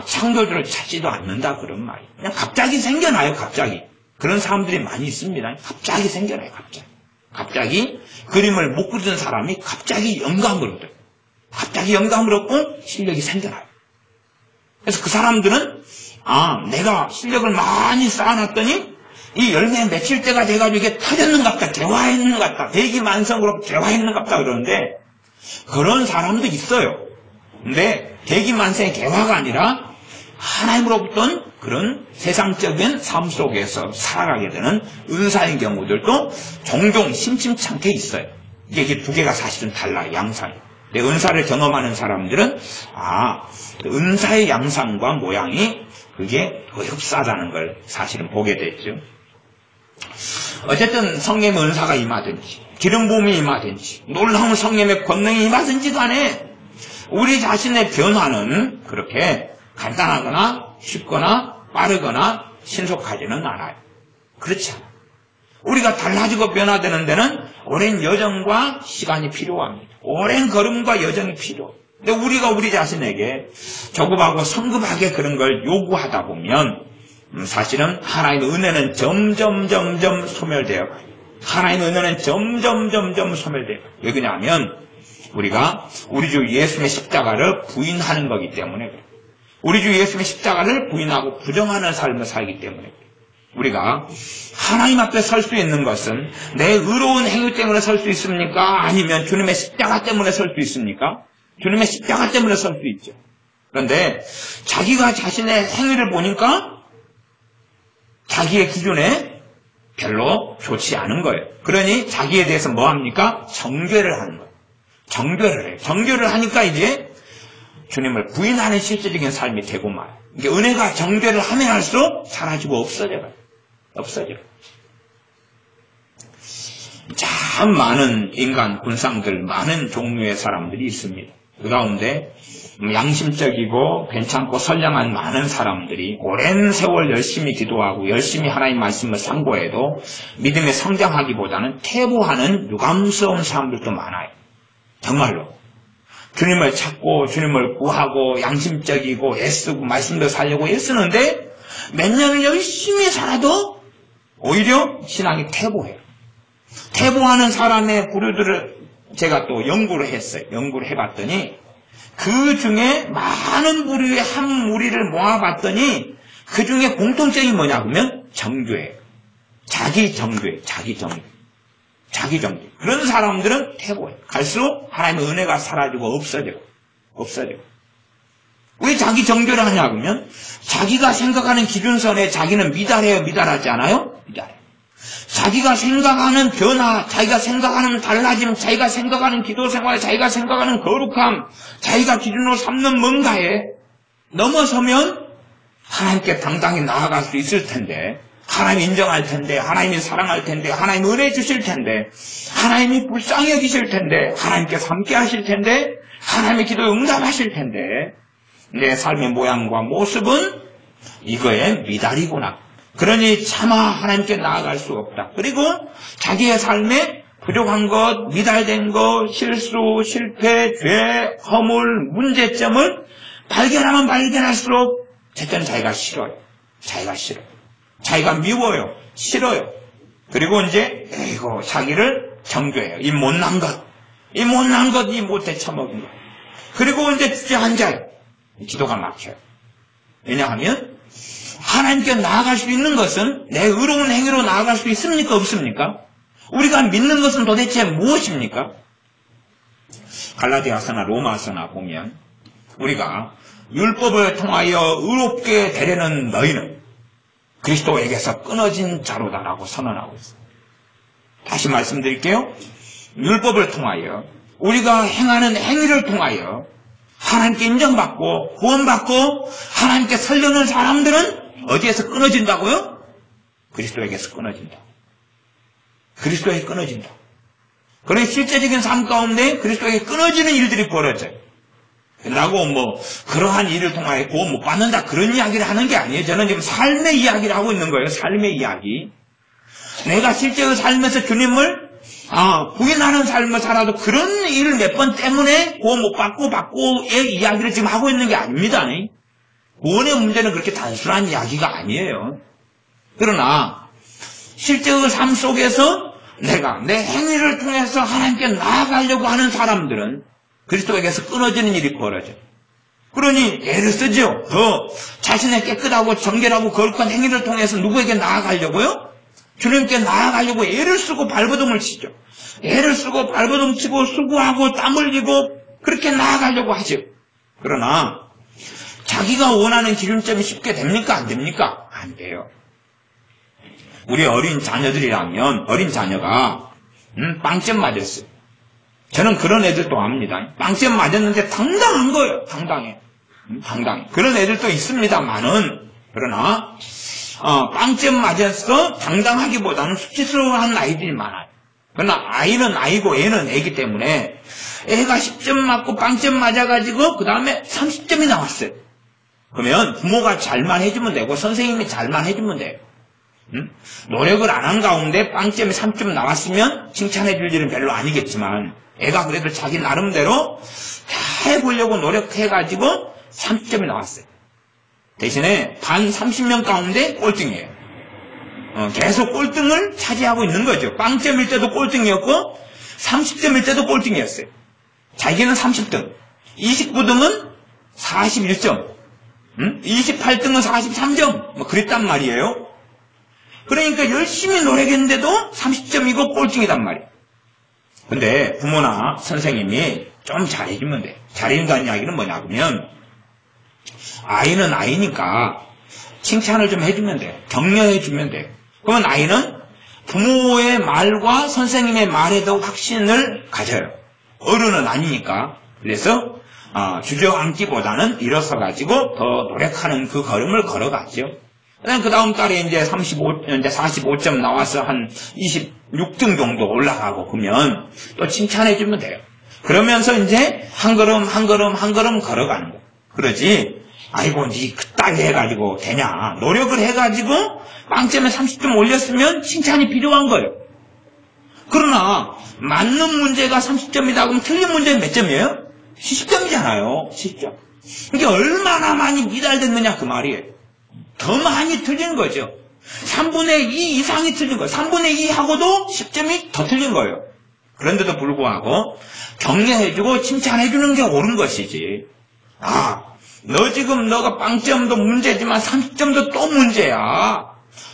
창조주를 찾지도 않는다 그런 말이에요. 그냥 갑자기 생겨나요. 갑자기. 그런 사람들이 많이 있습니다. 갑자기 생겨나요. 갑자기 그림을 못 그리던 사람이 갑자기 영감을 얻어요. 갑자기 영감을 얻고 실력이 생겨나요. 그래서 그 사람들은 내가 실력을 많이 쌓아놨더니 이 열매 맺힐 때가 돼가지고 이게 터졌는갑다, 개화했는갑다, 대기만성으로 개화했는갑다 그러는데 그런 사람도 있어요. 근데 대기만성의 개화가 아니라 하나님으로부터 그런 세상적인 삶 속에서 살아가게 되는 은사인 경우들도 종종 심심찮게 있어요. 이게 두 개가 사실은 달라요. 양상이. 근데 은사를 경험하는 사람들은 은사의 양상과 모양이 그게 더 흡사하다는 걸 사실은 보게 됐죠. 어쨌든 성령의 은사가 임하든지 기름 부음이 임하든지 놀라운 성령의 권능이 임하든지 간에 우리 자신의 변화는 그렇게 간단하거나 쉽거나 빠르거나 신속하지는 않아요. 그렇지 않아요. 우리가 달라지고 변화되는 데는 오랜 여정과 시간이 필요합니다. 오랜 걸음과 여정이 필요해요. 근데 우리가 우리 자신에게 조급하고 성급하게 그런 걸 요구하다 보면 사실은 하나님의 은혜는 점점 소멸되어 가요. 하나님의 은혜는 점점 소멸돼요. 왜 그러냐면 우리가 우리 주 예수님의 십자가를 부인하는 거기 때문에 그래요. 우리 주 예수님의 십자가를 부인하고 부정하는 삶을 살기 때문에 그래요. 우리가 하나님 앞에 설 수 있는 것은 내 의로운 행위 때문에 설 수 있습니까? 아니면 주님의 십자가 때문에 설 수 있습니까? 주님의 십자가 때문에 설 수 있죠. 그런데 자기가 자신의 행위를 보니까 자기의 기준에 별로 좋지 않은 거예요. 그러니 자기에 대해서 뭐 합니까? 정죄를 하는 거예요. 정죄를 해요. 정죄를 하니까 이제 주님을 부인하는 실질적인 삶이 되고 말아요. 이게 은혜가 정죄를 하면 할수록 사라지고 없어져요. 참 많은 인간 군상들, 많은 종류의 사람들이 있습니다. 그 가운데 양심적이고 괜찮고 선량한 많은 사람들이 오랜 세월 열심히 기도하고 열심히 하나님 말씀을 상고해도 믿음에 성장하기보다는 퇴보하는 유감스러운 사람들도 많아요. 정말로. 주님을 찾고 주님을 구하고 양심적이고 애쓰고 말씀도 살려고 애쓰는데 몇 년을 열심히 살아도 오히려 신앙이 퇴보해요. 퇴보하는 사람의 부류들을 제가 또 연구를 했어요. 연구를 해봤더니 그 중에 많은 부류의 한 무리를 모아봤더니 그 중에 공통점이 뭐냐 하면 정죄예요. 자기 정죄. 그런 사람들은 퇴보해요. 갈수록 하나님의 은혜가 사라지고 없어져요. 왜 자기 정죄를 하냐 하면 자기가 생각하는 기준선에 자기는 미달해요. 미달하지 않아요? 미달해요. 자기가 생각하는 변화, 자기가 생각하는 달라짐, 자기가 생각하는 기도생활, 자기가 생각하는 거룩함, 자기가 기준으로 삼는 뭔가에 넘어서면 하나님께 당당히 나아갈 수 있을 텐데, 하나님이 인정할 텐데, 하나님이 사랑할 텐데, 하나님이 은혜 주실 텐데, 하나님이 불쌍히 여기실 텐데, 하나님께서 함께 하실 텐데, 하나님의 기도에 응답하실 텐데, 내 삶의 모양과 모습은 이거에 미달이구나. 그러니 차마 하나님께 나아갈 수 없다. 그리고 자기의 삶에 부족한 것, 미달된 것, 실수, 실패, 죄, 허물, 문제점을 발견하면 발견할수록 어쨌든 자기가 싫어요. 자기가 미워요. 싫어요. 그리고 이제 자기를 정죄해요. 이 못난 것, 이 못돼 처먹은 것. 그리고 이제 주저앉아요. 기도가 막혀요. 왜냐하면 하나님께 나아갈 수 있는 것은 내 의로운 행위로 나아갈 수 있습니까? 없습니까? 우리가 믿는 것은 도대체 무엇입니까? 갈라디아서나 로마서나 보면 우리가 율법을 통하여 의롭게 되려는 너희는 그리스도에게서 끊어진 자로다라고 선언하고 있습니다. 다시 말씀드릴게요. 율법을 통하여 우리가 행하는 행위를 통하여 하나님께 인정받고 구원받고 하나님께 살려는 사람들은 어디에서 끊어진다고요? 그리스도에게서 끊어진다. 그리스도에게 끊어진다. 그런 실제적인 삶 가운데 그리스도에게 끊어지는 일들이 벌어져요. 라고 그러한 일을 통하여 구원 못 받는다 그런 이야기를 하는 게 아니에요. 저는 지금 삶의 이야기를 하고 있는 거예요. 삶의 이야기. 내가 실제로 살면서 주님을 부인하는 삶을 살아도 그런 일 몇 번 때문에 구원 못 받고의 이야기를 지금 하고 있는 게 아닙니다. 구원의 문제는 그렇게 단순한 이야기가 아니에요. 그러나 실제의 삶 속에서 내가 내 행위를 통해서 하나님께 나아가려고 하는 사람들은 그리스도에게서 끊어지는 일이 벌어져요. 그러니 애를 쓰죠. 더 자신의 깨끗하고 정결하고 거룩한 행위를 통해서 누구에게 나아가려고요? 주님께 나아가려고 애를 쓰고 발버둥을 치죠. 애를 쓰고 발버둥 치고 수고하고 땀 흘리고 그렇게 나아가려고 하죠. 그러나 자기가 원하는 기준점이 쉽게 됩니까? 안 됩니까? 안 돼요. 우리 어린 자녀들이라면 어린 자녀가 빵점 맞았어요. 저는 그런 애들도 압니다. 빵점 맞았는데 당당한 거예요. 당당해. 그런 애들도 있습니다만은 그러나 빵점 맞았어 당당하기보다는 수치스러워하는 아이들이 많아요. 그러나 아이는 아이고 애는 애기 때문에 애가 10점 맞고 빵점 맞아가지고 그 다음에 30점이 나왔어요. 그러면 부모가 잘만 해주면 되고 선생님이 잘만 해주면 돼요. 노력을 안 한 가운데 빵점이 3점 나왔으면 칭찬해 줄 일은 별로 아니겠지만 애가 그래도 자기 나름대로 다 해보려고 노력해가지고 30점이 나왔어요. 대신에 반 30명 가운데 꼴등이에요. 계속 꼴등을 차지하고 있는 거죠. 빵점일 때도 꼴등이었고 30점일 때도 꼴등이었어요. 자기는 30등, 29등은 41점, 28등은 43점 그랬단 말이에요. 그러니까 열심히 노력했는데도 30점이고 꼴등이단 말이에요. 근데 부모나 선생님이 좀 잘해주면 돼. 잘해준다는 이야기는 뭐냐면 아이는 아이니까 칭찬을 좀 해주면 돼. 격려해주면 돼. 그러면 아이는 부모의 말과 선생님의 말에도 확신을 가져요. 어른은 아니니까. 그래서 주저앉기보다는 일어서가지고 더 노력하는 그 걸음을 걸어갔죠. 그 다음 달에 이제 45점 나와서 한 26등 정도 올라가고 그러면 또 칭찬해주면 돼요. 그러면서 이제 한 걸음 걸어가는 거예요. 그러지, 아이고, 니 그따위 해가지고 되냐. 노력을 해가지고 빵점에 30점 올렸으면 칭찬이 필요한 거예요. 그러나 맞는 문제가 30점이다 그러면 틀린 문제는 몇 점이에요? 70점이잖아요. 70점. 이게 얼마나 많이 미달됐느냐 그 말이에요. 더 많이 틀린 거죠. 3분의 2 이상이 틀린 거예요. 3분의 2 하고도 10점이 더 틀린 거예요. 그런데도 불구하고 격려해주고 칭찬해주는 게 옳은 것이지. 너 지금 너가 빵점도 문제지만 30점도 또 문제야.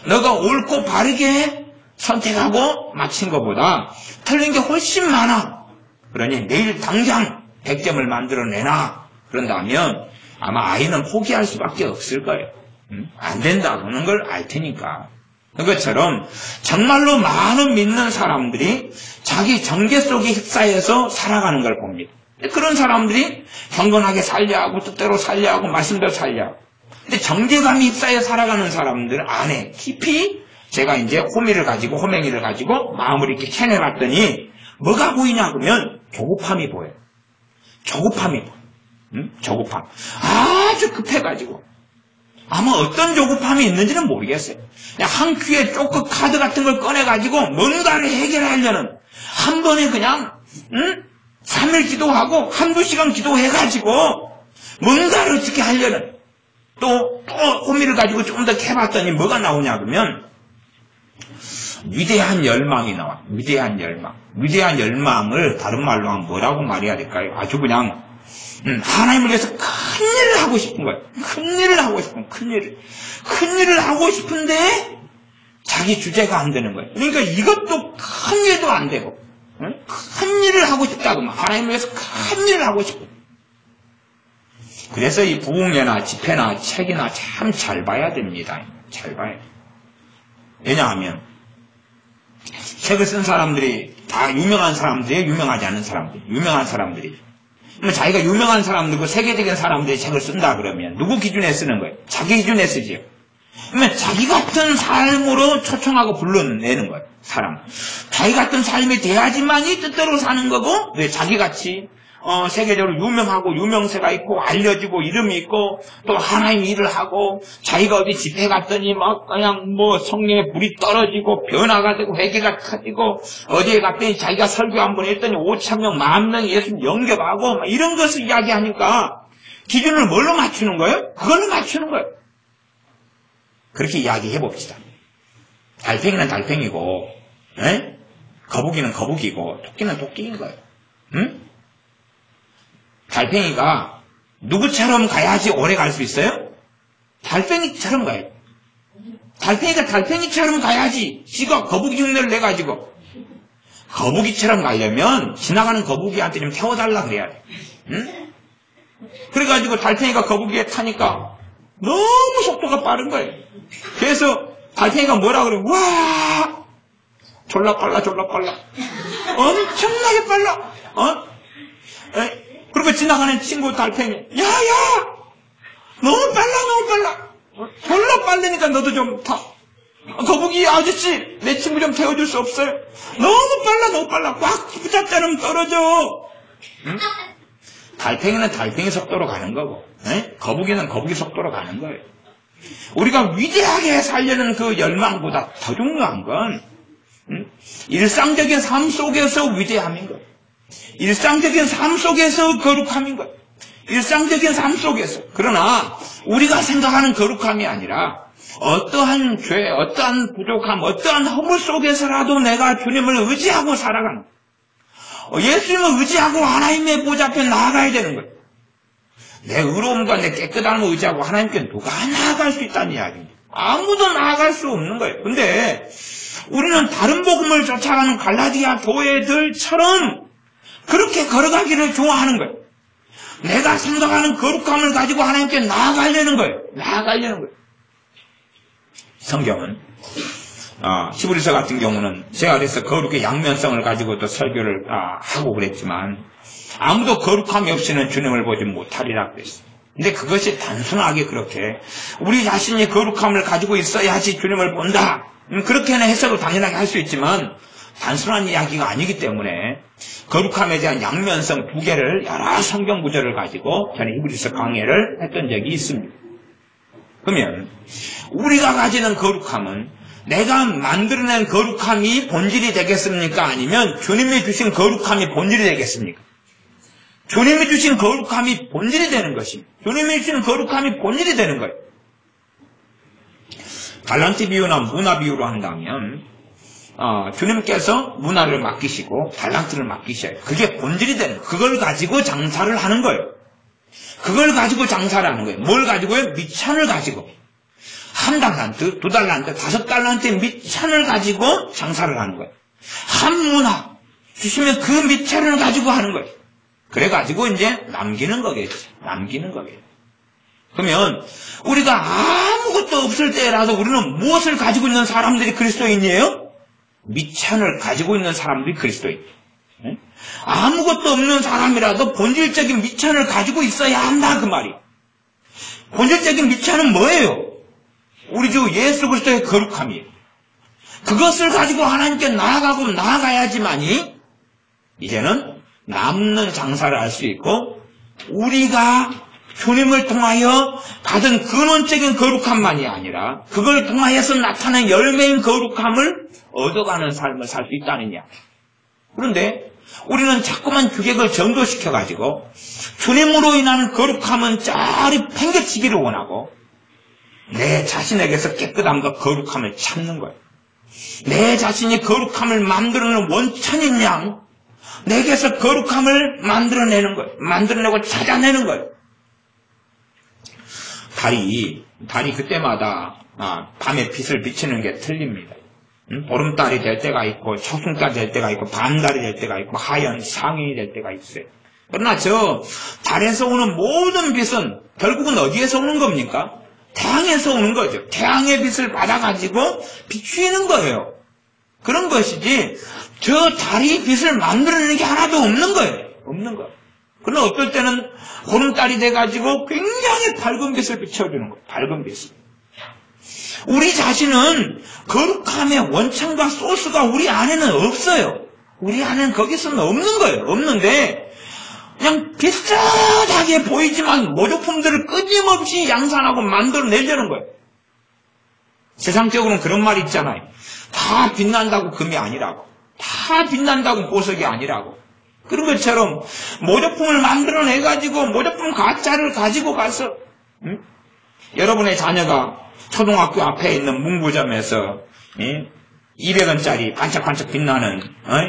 너가 옳고 바르게 선택하고 맞힌 것보다 틀린 게 훨씬 많아. 그러니 내일 당장 100점을 만들어내놔. 그런다면 아마 아이는 포기할 수밖에 없을 거예요. 안 된다는 걸 알 테니까. 그것처럼 정말로 많은 믿는 사람들이 자기 정죄 속에 휩싸여서 살아가는 걸 봅니다. 그런 사람들이 경건하게 살려 하고 뜻대로 살려 하고 말씀대로 살려 하고. 근데 정죄감이 휩싸여 살아가는 사람들 안에 깊이 제가 이제 호맹이를 가지고 마음을 이렇게 캐내봤더니 뭐가 보이냐 그러면 조급함이 보여요. 조급함이 보여요. 조급함. 아주 급해가지고. 아마 어떤 조급함이 있는지는 모르겠어요. 그냥 한 큐에 쪼크 카드 같은 걸 꺼내가지고 뭔가를 해결하려는 한 번에 그냥 3일 기도하고 한두 시간 기도해가지고 뭔가를 어떻게 하려는 또 호미를 가지고 좀 더 캐봤더니 뭐가 나오냐 그러면 위대한 열망이 나와. 위대한 열망. 위대한 열망을 다른 말로 하면 뭐라고 말해야 될까요? 아주 그냥 하나님을 위해서 큰일을 하고 싶은 거예요. 큰일을 하고 싶은 큰일을 하고 싶은데 자기 주제가 안 되는 거예요. 그러니까 이것도 큰일도 안 되고 큰일을 하고 싶다고 하나님을 위해서 큰일을 하고 싶고 그래서 이 부흥회나 집회나 책이나 참 잘 봐야 됩니다. 잘 봐야 돼요. 왜냐하면 책을 쓴 사람들이 다 유명한 사람들이에요? 유명하지 않은 사람들? 유명한 사람들이. 그러면 자기가 유명한 사람들이고 세계적인 사람들이 책을 쓴다 그러면 누구 기준에 쓰는 거예요? 자기 기준에 쓰지요. 그러면 자기 같은 삶으로 초청하고 불러내는 거예요. 사람. 자기 같은 삶이 돼야지만이 뜻대로 사는 거고 왜 자기같이 세계적으로 유명하고 유명세가 있고 알려지고 이름이 있고 또 하나님 일을 하고 자기가 어디 집회 갔더니 막 그냥 뭐 성령의 불이 떨어지고 변화가 되고 회개가 터지고 어디에 갔더니 자기가 설교 한번 했더니 5,000명, 10,000명 예수 영접하고 막 이런 것을 이야기하니까 기준을 뭘로 맞추는 거예요? 그걸로 맞추는 거예요. 그렇게 이야기해 봅시다. 달팽이는 달팽이고 거북이는 거북이고 토끼는 토끼인 거예요. 응? 달팽이가 누구처럼 가야지 오래 갈 수 있어요? 달팽이처럼 가야지. 달팽이가 달팽이처럼 가야지 지가 거북이 흉내를 내가지고 거북이처럼 가려면 지나가는 거북이한테 좀 태워달라 그래야 돼. 응? 그래가지고 달팽이가 거북이에 타니까 너무 속도가 빠른 거예요. 그래서 달팽이가 뭐라 그래? 와 졸라 빨라 엄청나게 빨라. 그리고 지나가는 친구 달팽이 야야 너무 빨라 졸라 빠르니까 너도 좀 타. 거북이 아저씨 내 친구 좀 태워줄 수 없어요? 너무 빨라 꽉 붙잡자면 떨어져. 응? 달팽이는 달팽이 속도로 가는 거고 거북이는 거북이 속도로 가는 거예요. 우리가 위대하게 살려는 그 열망보다 더 중요한 건 일상적인 삶 속에서 위대함인 거예요. 일상적인 삶 속에서 거룩함인 거예요. 일상적인 삶 속에서. 그러나 우리가 생각하는 거룩함이 아니라 어떠한 죄, 어떠한 부족함, 어떠한 허물 속에서라도 내가 주님을 의지하고 살아가는 거예요. 예수님을 의지하고 하나님의 보좌 앞에 나아가야 되는 거예요. 내 의로움과 내 깨끗함을 의지하고 하나님께 누가 나아갈 수 있다는 이야기입니다. 아무도 나아갈 수 없는 거예요. 근데 우리는 다른 복음을 쫓아가는 갈라디아 교회들처럼 그렇게 걸어가기를 좋아하는 거예요. 내가 생각하는 거룩함을 가지고 하나님께 나아가려는 거예요. 성경은 히브리서 같은 경우는 제가 그래서 거룩의 양면성을 가지고 또 설교를 하고 그랬지만 아무도 거룩함이 없이는 주님을 보지 못하리라 그랬어요. 근데 그것이 단순하게 그렇게 우리 자신이 거룩함을 가지고 있어야지 주님을 본다. 그렇게는 해석을 당연하게 할 수 있지만 단순한 이야기가 아니기 때문에 거룩함에 대한 양면성 두 개를 여러 성경 구절을 가지고 저는 히브리서 강해를 했던 적이 있습니다. 그러면 우리가 가지는 거룩함은 내가 만들어낸 거룩함이 본질이 되겠습니까? 아니면 주님이 주신 거룩함이 본질이 되겠습니까? 주님이 주신 거룩함이 본질이 되는 것입니다. 주님이 주신 거룩함이 본질이 되는 거예요. 달란트 비유나 문화 비유로 한다면 주님께서 문화를 맡기시고 달란트를 맡기셔요. 그게 본질이 되는 거예요. 그걸 가지고 장사를 하는 거예요. 그걸 가지고 장사를 하는 거예요. 뭘 가지고요? 미천을 가지고. 한 달란트, 두 달란트, 5달란트의 미천을 가지고 장사를 하는 거예요. 한 문화 주시면 그 미천을 가지고 하는 거예요. 그래가지고 이제 남기는 거겠죠. 그러면 우리가 아무것도 없을 때라도 우리는 무엇을 가지고 있는 사람들이 그리스도인이에요? 미천을 가지고 있는 사람들이 그리스도인. 아무것도 없는 사람이라도 본질적인 미천을 가지고 있어야 한다 그 말이. 본질적인 미천은 뭐예요? 우리 주 예수 그리스도의 거룩함이에요. 그것을 가지고 하나님께 나아가고 나아가야지만이 이제는 남는 장사를 할 수 있고 우리가 주님을 통하여 받은 근원적인 거룩함만이 아니라 그걸 통하여서 나타난 열매인 거룩함을 얻어가는 삶을 살 수 있다는 이야기. 그런데 우리는 자꾸만 규격을 정도시켜가지고 주님으로 인한 거룩함은 짜리 팽개치기를 원하고 내 자신에게서 깨끗함과 거룩함을 찾는 거예요. 내 자신이 거룩함을 만들어내는 원천인 양 내게서 거룩함을 만들어내는 거예요. 만들어내고 찾아내는 거예요. 달이 그때마다 밤에 빛을 비치는 게 틀립니다. 보름달이 될 때가 있고 초승달 될 때가 있고 밤달이 될 때가 있고 하얀 상인이 될 때가 있어요. 그러나 저 달에서 오는 모든 빛은 결국은 어디에서 오는 겁니까? 태양에서 오는 거죠. 태양의 빛을 받아가지고 비추이는 거예요. 그런 것이지 저 달이 빛을 만들어내는 게 하나도 없는 거예요. 없는 거. 그러나 어떨 때는 보름달이 돼가지고 굉장히 밝은 빛을 비춰주는 거예요. 밝은 빛을. 우리 자신은 거룩함의 원천과 소스가 우리 안에는 없어요. 우리 안에는 거기서는 없는 거예요. 없는데 그냥 비슷하게 보이지만 모조품들을 끊임없이 양산하고 만들어내려는 거예요. 세상적으로는 그런 말이 있잖아요. 다 빛난다고 금이 아니라고. 다 빛난다고 보석이 아니라고. 그런 것처럼 모조품을 만들어내가지고 모조품 가짜를 가지고 가서 여러분의 자녀가 초등학교 앞에 있는 문구점에서 200원짜리 반짝반짝 빛나는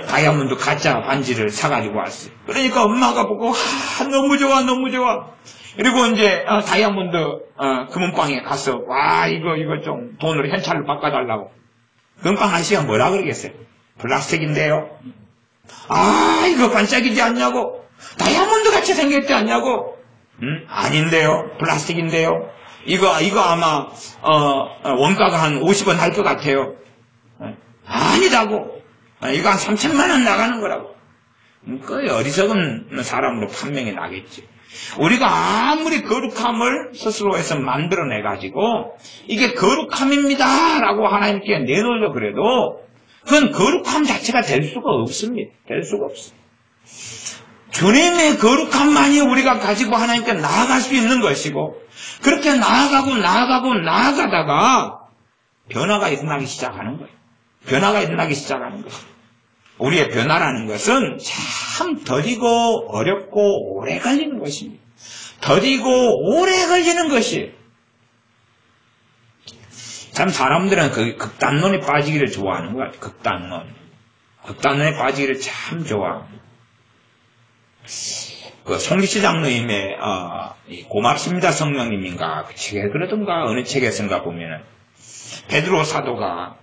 다이아몬드 가짜 반지를 사가지고 왔어요. 그러니까 엄마가 보고 너무 좋아 너무 좋아. 그리고 이제 다이아몬드 금은방에 가서 와 이거 좀 돈으로 현찰로 바꿔달라고. 금은방 아저씨가 뭐라 그러겠어요? 플라스틱인데요. 이거 반짝이지 않냐고. 다이아몬드 같이 생겼지 않냐고. 아닌데요. 플라스틱인데요. 이거 아마 원가가 한 50원 할 것 같아요. 아니라고. 이거 한 3천만 원 나가는 거라고. 그 어리석은 사람으로 판명이 나겠지. 우리가 아무리 거룩함을 스스로에서 만들어내가지고 이게 거룩함입니다 라고 하나님께 내놓으려 그래도 그건 거룩함 자체가 될 수가 없습니다. 될 수가 없어요. 주님의 거룩함만이 우리가 가지고 하나님께 나아갈 수 있는 것이고 그렇게 나아가다가 변화가 일어나기 시작하는 거예요. 변화가 일어나기 시작하는 거예요. 우리의 변화라는 것은 참 더디고 어렵고 오래 걸리는 것입니다. 더디고 오래 걸리는 것이에요. 참 사람들은 그 극단론에 빠지기를 좋아하는 것 같아요. 극단론에 빠지기를 참 좋아합니다. 그 송기시 장로님의 고맙습니다 성령님인가 그 책에 그러던가 어느 책에선가 보면은 베드로 사도가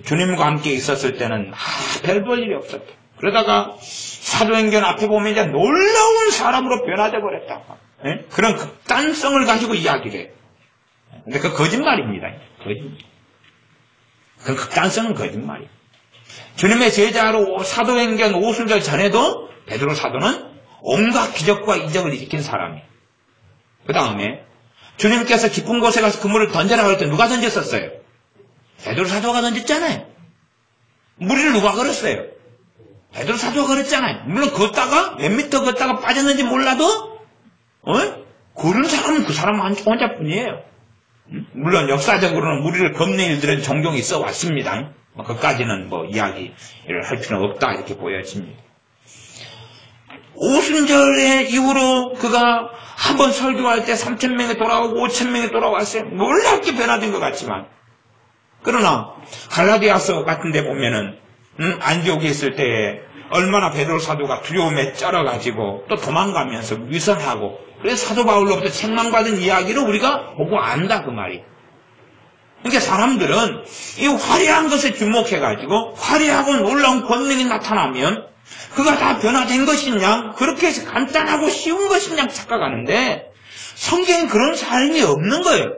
주님과 함께 있었을 때는 별 볼 일이 없었다. 그러다가 사도행전 앞에 보면 이제 놀라운 사람으로 변화돼 버렸다. 그런 극단성을 가지고 이야기를 해요. 근데 그 거짓말입니다. 거짓말. 그 극단성은 거짓말이에요. 주님의 제자로 사도행전 5순절 전에도 베드로 사도는 온갖 기적과 이적을 일으킨 사람이에요. 그 다음에 주님께서 깊은 곳에 가서 그물을 던져라 그럴 때 누가 던졌었어요? 베드로 사도가 던졌잖아요. 무리를 누가 걸었어요? 베드로 사도가 걸었잖아요. 물론 걷다가 몇 미터 걷다가 빠졌는지 몰라도 걸은 사람은 그 사람 혼자뿐이에요. 물론 역사적으로는 무리를 걷는 일들은 종종 있어 왔습니다. 그까지는 이야기를 할 필요는 없다 이렇게 보여집니다. 오순절의 이후로 그가 한번 설교할 때 3,000명이 돌아오고 5,000명이 돌아왔어요. 놀랍게 변화된 것 같지만 그러나 갈라디아서 같은 데 보면은 안디옥에 있을 때에 얼마나 베드로 사도가 두려움에 쩔어가지고 또 도망가면서 위선하고 그래서 사도 바울로부터 책망받은 이야기를 우리가 보고 안다 그 말이. 그러니까 사람들은 이 화려한 것에 주목해가지고 화려하고 놀라운 권능이 나타나면 그가 다 변화된 것이냐 그렇게 해서 간단하고 쉬운 것이냐 착각하는데 성경엔 그런 삶이 없는 거예요.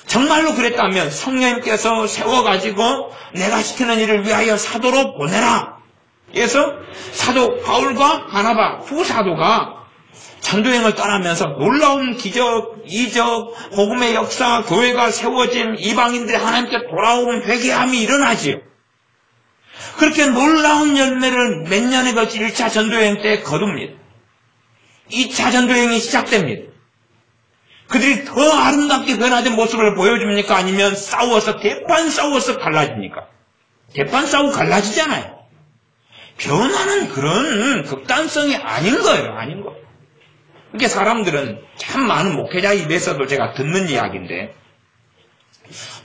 정말로 그랬다면 성령님께서 세워가지고 내가 시키는 일을 위하여 사도로 보내라. 그래서 사도 바울과 바나바 두 사도가 전도행을 떠나면서 놀라운 기적, 이적, 복음의 역사, 교회가 세워짐, 이방인들이 하나님께 돌아오는 회개함이 일어나지요. 그렇게 놀라운 열매를 몇 년에 걸쳐 1차 전도여행 때 거둡니다. 2차 전도여행이 시작됩니다. 그들이 더 아름답게 변화된 모습을 보여줍니까? 아니면 대판 싸워서 갈라집니까? 대판 싸우고 갈라지잖아요. 변화는 그런 극단성이 아닌 거예요. 아닌 거. 그러니까 사람들은 참 많은 목회자 입에서도 제가 듣는 이야기인데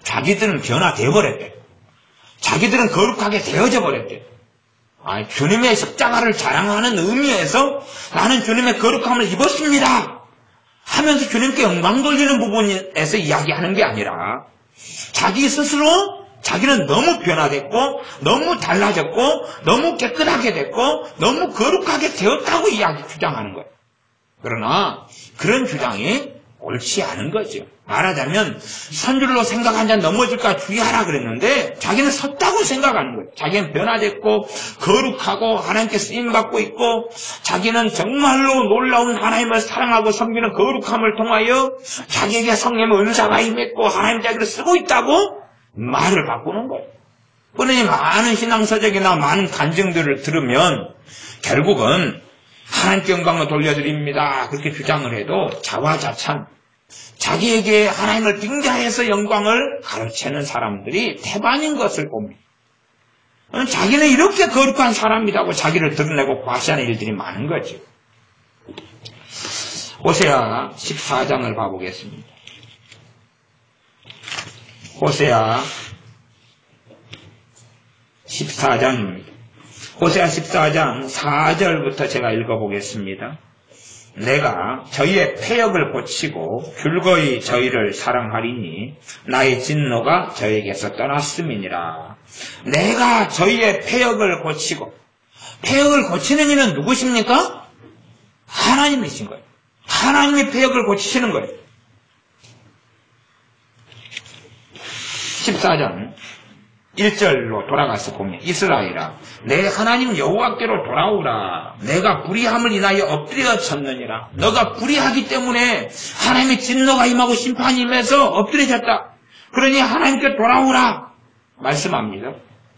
자기들은 변화되어 버렸대. 자기들은 거룩하게 되어져 버렸대. 주님의 십자가를 자랑하는 의미에서 나는 주님의 거룩함을 입었습니다. 하면서 주님께 영광 돌리는 부분에서 이야기하는 게 아니라 자기 스스로 자기는 너무 변화됐고 너무 달라졌고 너무 깨끗하게 됐고 너무 거룩하게 되었다고 주장하는 거예요. 그러나 그런 주장이 옳지 않은 거죠. 말하자면 선줄로 생각한 자 넘어질까 주의하라 그랬는데 자기는 섰다고 생각하는 거예요. 자기는 변화됐고 거룩하고 하나님께 쓰임받고 있고 자기는 정말로 놀라운 하나님을 사랑하고 섬기는 거룩함을 통하여 자기에게 성령의 은사가 임했고 하나님 자기를 쓰고 있다고 말을 바꾸는 거예요. 그러니 많은 신앙서적이나 많은 간증들을 들으면 결국은 하나님께 영광을 돌려드립니다. 그렇게 주장을 해도 자화자찬 자기에게 하나님을 빙자해서 영광을 가르치는 사람들이 태반인 것을 봅니다. 자기는 이렇게 거룩한 사람이라고 자기를 드러내고 과시하는 일들이 많은 거죠. 호세아 14장을 봐보겠습니다. 호세아 14장입니다. 호세아 14장 4절부터 제가 읽어보겠습니다. 내가 저희의 패역을 고치고 줄거이 저희를 사랑하리니 나의 진노가 저에게서 떠났음이니라. 내가 저희의 패역을 고치고, 패역을 고치는 이는 누구십니까? 하나님이신 거예요. 하나님이 패역을 고치시는 거예요. 14장 1절로 돌아가서 보면 이스라엘아 내 하나님 여호와께로 돌아오라. 내가 불의함을 인하여 엎드려 졌느니라. 너가 불의하기 때문에 하나님의 진노가 임하고 심판이 임해서 엎드려졌다. 그러니 하나님께 돌아오라 말씀합니다.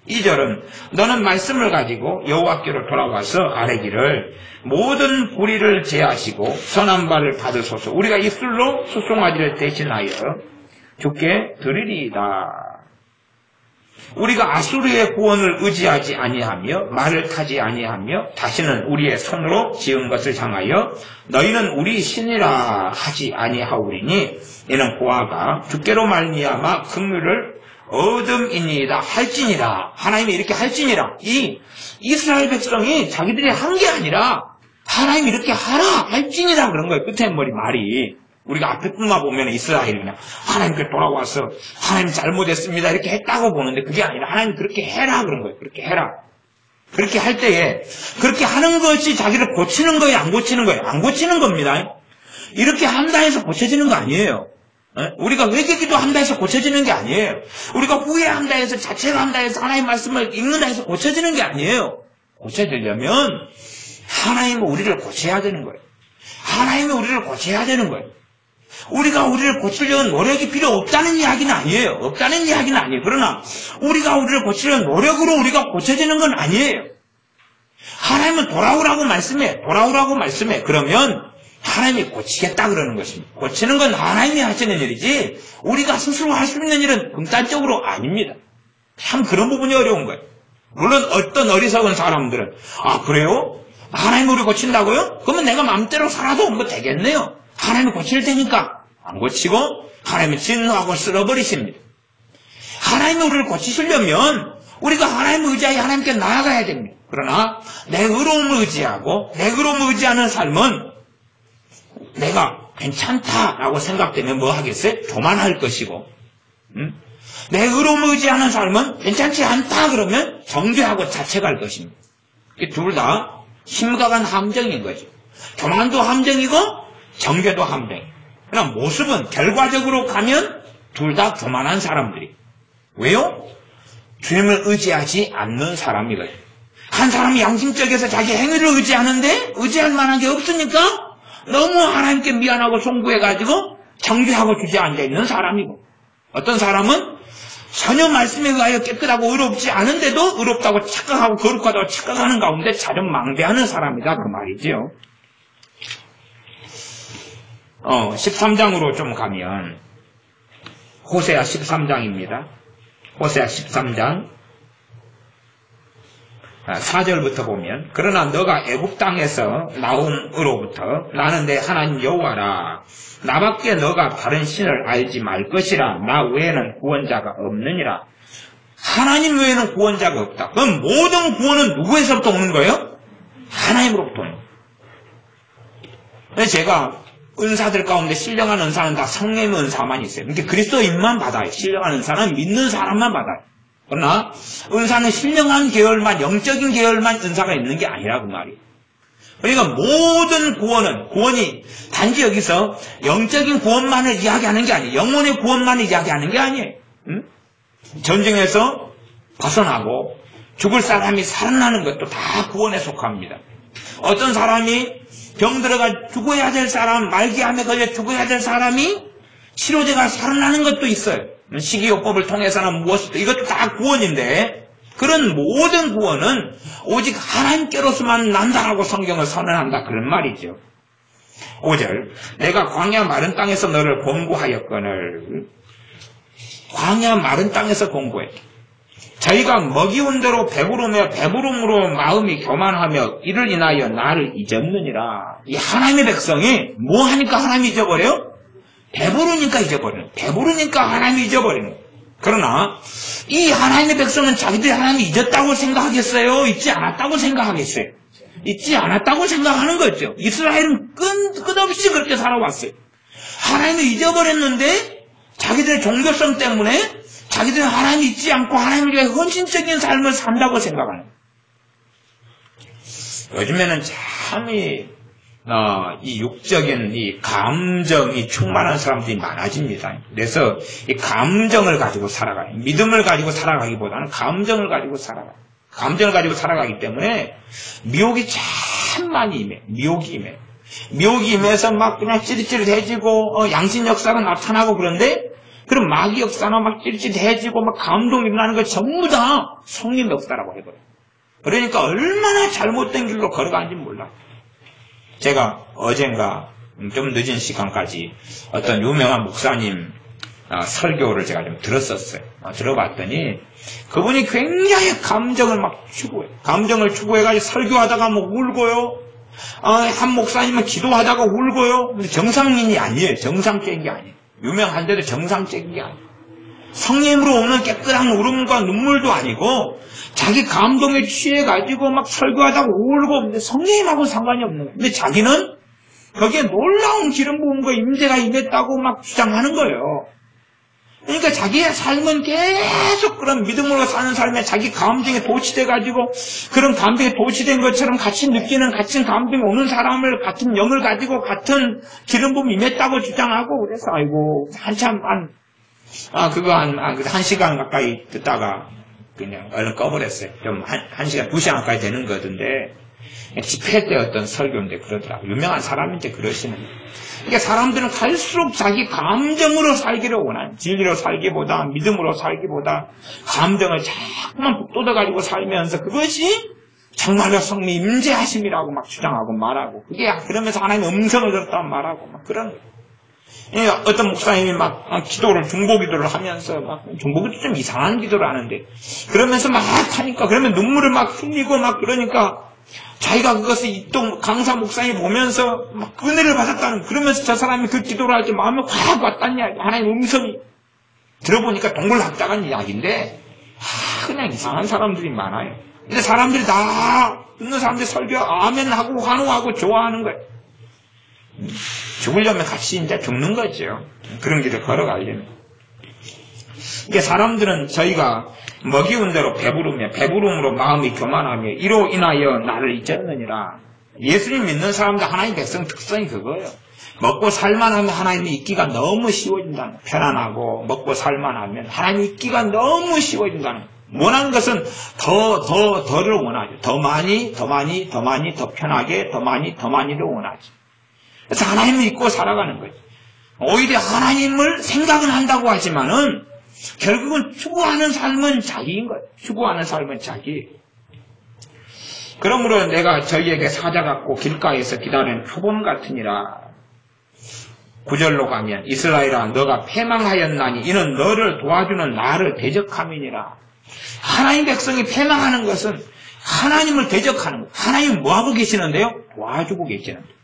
2절은 너는 말씀을 가지고 여호와께로 돌아와서 아뢰기를 모든 불의를 제하시고 선한 바를 받으소서. 우리가 입술로 수송아지를 대신하여 주께 드리리이다. 우리가 아수르의 구원을 의지하지 아니하며 말을 타지 아니하며 다시는 우리의 손으로 지은 것을 향하여 너희는 우리 신이라 하지 아니하오리니 이는 고아가 주께로 말미암아 긍휼을 얻음이니이다 할지니라. 하나님이 이렇게 할지니라. 이 이스라엘 백성이 자기들이 한 게 아니라 하나님이 이렇게 하라 할지니라 그런 거예요. 끝에 말이 우리가 앞에 뿐만 보면 이스라엘이 그냥 하나님께 돌아와서 하나님 잘못했습니다 이렇게 했다고 보는데 그게 아니라 하나님 그렇게 해라 그런 거예요. 그렇게 해라. 그렇게 할 때에 그렇게 하는 것이 자기를 고치는 거예요? 안 고치는 거예요? 안 고치는 겁니다. 이렇게 한다 해서 고쳐지는 거 아니에요. 우리가 외계기도 한다 해서 고쳐지는 게 아니에요. 우리가 후회한다 해서 자체가 한다 해서 하나님 말씀을 읽는다 해서 고쳐지는 게 아니에요. 고쳐지려면 하나님은 우리를 고쳐야 되는 거예요. 하나님이 우리를 고쳐야 되는 거예요. 우리가 우리를 고치려는 노력이 필요 없다는 이야기는 아니에요. 없다는 이야기는 아니에요. 그러나 우리가 우리를 고치려는 노력으로 우리가 고쳐지는 건 아니에요. 하나님은 돌아오라고 말씀해. 돌아오라고 말씀해. 그러면 하나님이 고치겠다 그러는 것입니다. 고치는 건 하나님이 하시는 일이지 우리가 스스로 할 수 있는 일은 극단적으로 아닙니다. 참 그런 부분이 어려운 거예요. 물론 어떤 어리석은 사람들은 아 그래요? 하나님이 우리 고친다고요? 그러면 내가 마음대로 살아도 뭐 되겠네요. 하나님이 고칠 테니까 안 고치고 하나님이 진노하고 쓸어버리십니다. 하나님이 우리를 고치시려면 우리가 하나님을 의지하여 하나님께 나아가야 됩니다. 그러나 내 의로움을 의지하고 내 의로움을 의지하는 삶은 내가 괜찮다라고 생각되면 뭐 하겠어요? 교만할 것이고 내 의로움을 의지하는 삶은 괜찮지 않다 그러면 정죄하고 자책할 것입니다. 둘 다 심각한 함정인 거죠. 교만도 함정이고 정죄도 함정. 그러나 모습은 결과적으로 가면 둘 다 교만한 사람들이. 왜요? 주님을 의지하지 않는 사람이거든요. 한 사람이 양심적에서 자기 행위를 의지하는데 의지할 만한 게 없으니까 너무 하나님께 미안하고 송구해가지고 정죄하고 주저앉아 있는 사람이고 어떤 사람은 전혀 말씀에 의하여 깨끗하고 의롭지 않은데도 의롭다고 착각하고 거룩하다고 착각하는 가운데 자존망대하는 사람이다 그 말이지요. 13장으로 좀 가면 호세아 13장입니다. 호세아 13장 4절부터 보면 그러나 너가 애국 땅에서 나온 으로부터 나는 내 하나님 여호와라. 나밖에 너가 다른 신을 알지 말 것이라. 나 외에는 구원자가 없느니라. 하나님 외에는 구원자가 없다. 그럼 모든 구원은 누구에서부터 오는 거예요? 하나님으로부터 오는 거예요. 제가 은사들 가운데 신령한 은사는 다 성령의 은사만 있어요. 그러니까 그리스도인만 받아요. 신령한 은사는 믿는 사람만 받아요. 그러나 은사는 신령한 계열만, 영적인 계열만 은사가 있는 게 아니라 그 말이에요. 그러니까 모든 구원이 단지 여기서 영적인 구원만을 이야기하는 게 아니에요. 영혼의 구원만을 이야기하는 게 아니에요. 응? 전쟁에서 벗어나고 죽을 사람이 살아나는 것도 다 구원에 속합니다. 어떤 사람이 병 들어가 죽어야 될 사람, 말기암에 걸려 죽어야 될 사람이 치료제가 살아나는 것도 있어요. 식이요법을 통해서는 무엇이든 이것도 다 구원인데 그런 모든 구원은 오직 하나님께로서만 난다라고 성경을 선언한다 그런 말이죠. 5절 내가 광야 마른 땅에서 너를 권고하였거늘. 광야 마른 땅에서 권고해. 저희가 먹이온 대로 배부르며 배부름으로 마음이 교만하며 이를 인하여 나를 잊었느니라. 이 하나님의 백성이 뭐 하니까 하나님이 잊어버려요? 배부르니까 잊어버리는. 배부르니까 하나님이 잊어버리는. 그러나 이 하나님의 백성은 자기들이 하나님이 잊었다고 생각하겠어요? 잊지 않았다고 생각하겠어요? 잊지 않았다고 생각하는 거죠. 이스라엘은 끝없이 그렇게 살아왔어요. 하나님을 잊어버렸는데 자기들의 종교성 때문에 자기들은 하나님을 잊지 않고 하나님을 위해 헌신적인 삶을 산다고 생각하는 거예요. 요즘에는 참이 이 육적인 이 감정이 충만한 사람들이 많아집니다. 그래서 이 감정을 가지고 살아가요. 믿음을 가지고 살아가기보다는 감정을 가지고 살아가요. 감정을 가지고 살아가기 때문에 미혹이 참 많이 임해. 미혹이 임해서 막 그냥 찌릿찌릿해지고 양심 역사가 나타나고 그런데 그럼 마귀 역사나 막 찌릿찌릿해지고 막 감동이 일어나는 거 전부 다 성령 역사라고 해버려요. 그러니까 얼마나 잘못된 길로 걸어가는지 몰라. 제가 어젠가 좀 늦은 시간까지 어떤 유명한 목사님 설교를 제가 좀 들었었어요. 들어봤더니 그분이 굉장히 감정을 막 추구해요. 감정을 추구해가지고 설교하다가 뭐 울고요. 한 목사님은 기도하다가 울고요. 근데 정상인이 아니에요. 정상적인 게 아니에요. 유명한데도 정상적인 게 아니에요. 성령으로 오는 깨끗한 울음과 눈물도 아니고 자기 감동에 취해가지고 막 설교하다가 울고 근데 성령님하고 상관이 없는 거예요. 근데 자기는 거기에 놀라운 기름 부음과 임재가 임했다고 막 주장하는 거예요. 그러니까 자기의 삶은 계속 그런 믿음으로 사는 삶에 자기 감정에 도취돼가지고 그런 감정에 도취된 것처럼 같이 느끼는 같은 감정이 오는 사람을 같은 영을 가지고 같은 기름 부음이 임했다고 주장하고 그래서 아이고 한참 그거 한 시간 가까이 듣다가 그냥 얼른 꺼버렸어요. 좀 한 시간, 2시간 가까이 되는 거던데 집회 때 어떤 설교인데 그러더라고요. 유명한 사람인데 그러시는 거예요. 그러니까 사람들은 갈수록 자기 감정으로 살기를 원하는 진리로 살기보다 믿음으로 살기보다 감정을 자꾸만 북돋아가지고 살면서 그것이 정말로 성령 임재하심이라고 막 주장하고 말하고 그게 그러면서 하나님의 음성을 들었다고 말하고 막 그런 거예요. 어떤 목사님이 막 기도를 중보기도를 하면서 막 중보기도 좀 이상한 기도를 하는데 그러면서 막 하니까 그러면 눈물을 막 흘리고 막 그러니까 자기가 그것을 또 강사 목사님이 보면서 막 은혜를 받았다는 그러면서 저 사람이 그 기도를 할 때 마음에 확 왔다는 이야기 하나님의 음성이 들어보니까 동물학자간 이야기인데 그냥 이상한 사람들이 많아요. 근데 사람들이 다 듣는 사람들이 설교 아멘하고 환호하고 좋아하는 거예요. 죽으려면 같이 이제 죽는 거죠. 그런 길을 걸어가려면. 이게 사람들은 저희가 먹이온 대로 배부름으로 마음이 교만하며 이로 인하여 나를 잊었느니라. 예수님 믿는 사람들 하나님 백성 특성이 그거예요. 먹고 살만하면 하나님이 잊기가 너무 쉬워진다는 거예요. 편안하고 먹고 살만하면 하나님이 잊기가 너무 쉬워진다는 거예요. 원하는 것은 더를 원하죠. 더 많이, 더 편하게, 더 많이를 원하죠. 그래서 하나님을 잊고 살아가는 거예요. 오히려 하나님을 생각은 한다고 하지만은 결국은 추구하는 삶은 자기인 거예요. 추구하는 삶은 자기. 그러므로 내가 저희에게 사자 같고 길가에서 기다리는 표범 같으니라. 9절로 가면 이스라엘아 너가 패망하였나니 이는 너를 도와주는 나를 대적함이니라. 하나님 백성이 패망하는 것은 하나님을 대적하는 거예요. 하나님은 뭐하고 계시는데요? 도와주고 계시는데요.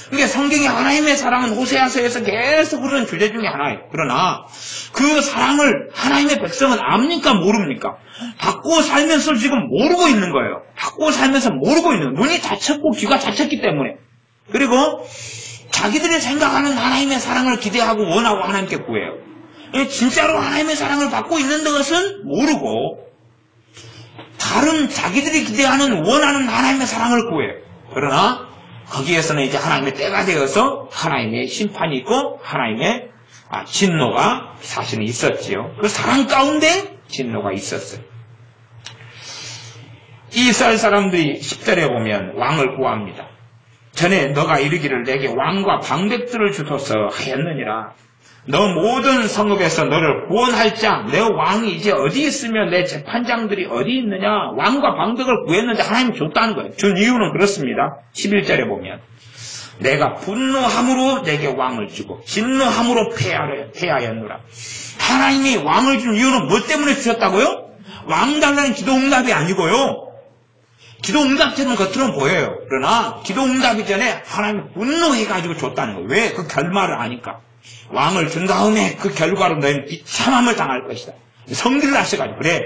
그러니까 성경의 하나님의 사랑은 호세아서에서 계속 흐르는 주제 중에 하나예요. 그러나 그 사랑을 하나님의 백성은 압니까 모릅니까? 받고 살면서 지금 모르고 있는 거예요. 받고 살면서 모르고 있는 거예요. 눈이 닫혔고 귀가 닫혔기 때문에. 그리고 자기들이 생각하는 하나님의 사랑을 기대하고 원하고 하나님께 구해요. 진짜로 하나님의 사랑을 받고 있는 것은 모르고 다른 자기들이 기대하는 원하는 하나님의 사랑을 구해요. 그러나 거기에서는 이제 하나님의 때가 되어서 하나님의 심판이 있고 하나님의 진노가 사실은 있었지요. 그 사랑 가운데 진노가 있었어요. 이스라엘 사람들이 10절에 보면 왕을 구합니다. 전에 너가 이르기를 내게 왕과 방백들을 주소서 하였느니라. 너 모든 성읍에서 너를 구원할 자, 내 왕이 이제 어디 있으며 내 재판장들이 어디 있느냐. 왕과 방백을 구했는데 하나님이 줬다는 거예요. 준 이유는 그렇습니다. 11절에 보면 내가 분노함으로 내게 왕을 주고 진노함으로 패하였노라. 하나님이 왕을 준 이유는 뭐 때문에 주셨다고요? 왕 달라는 기도 응답이 아니고요. 기도 응답처럼 겉으로는 보여요. 그러나 기도 응답이 전에 하나님이 분노해가지고 줬다는 거예요. 왜? 그 결말을 아니까. 왕을 준 다음에 그 결과로 너희는 비참함을 당할 것이다. 성질을 하셔가지고 그래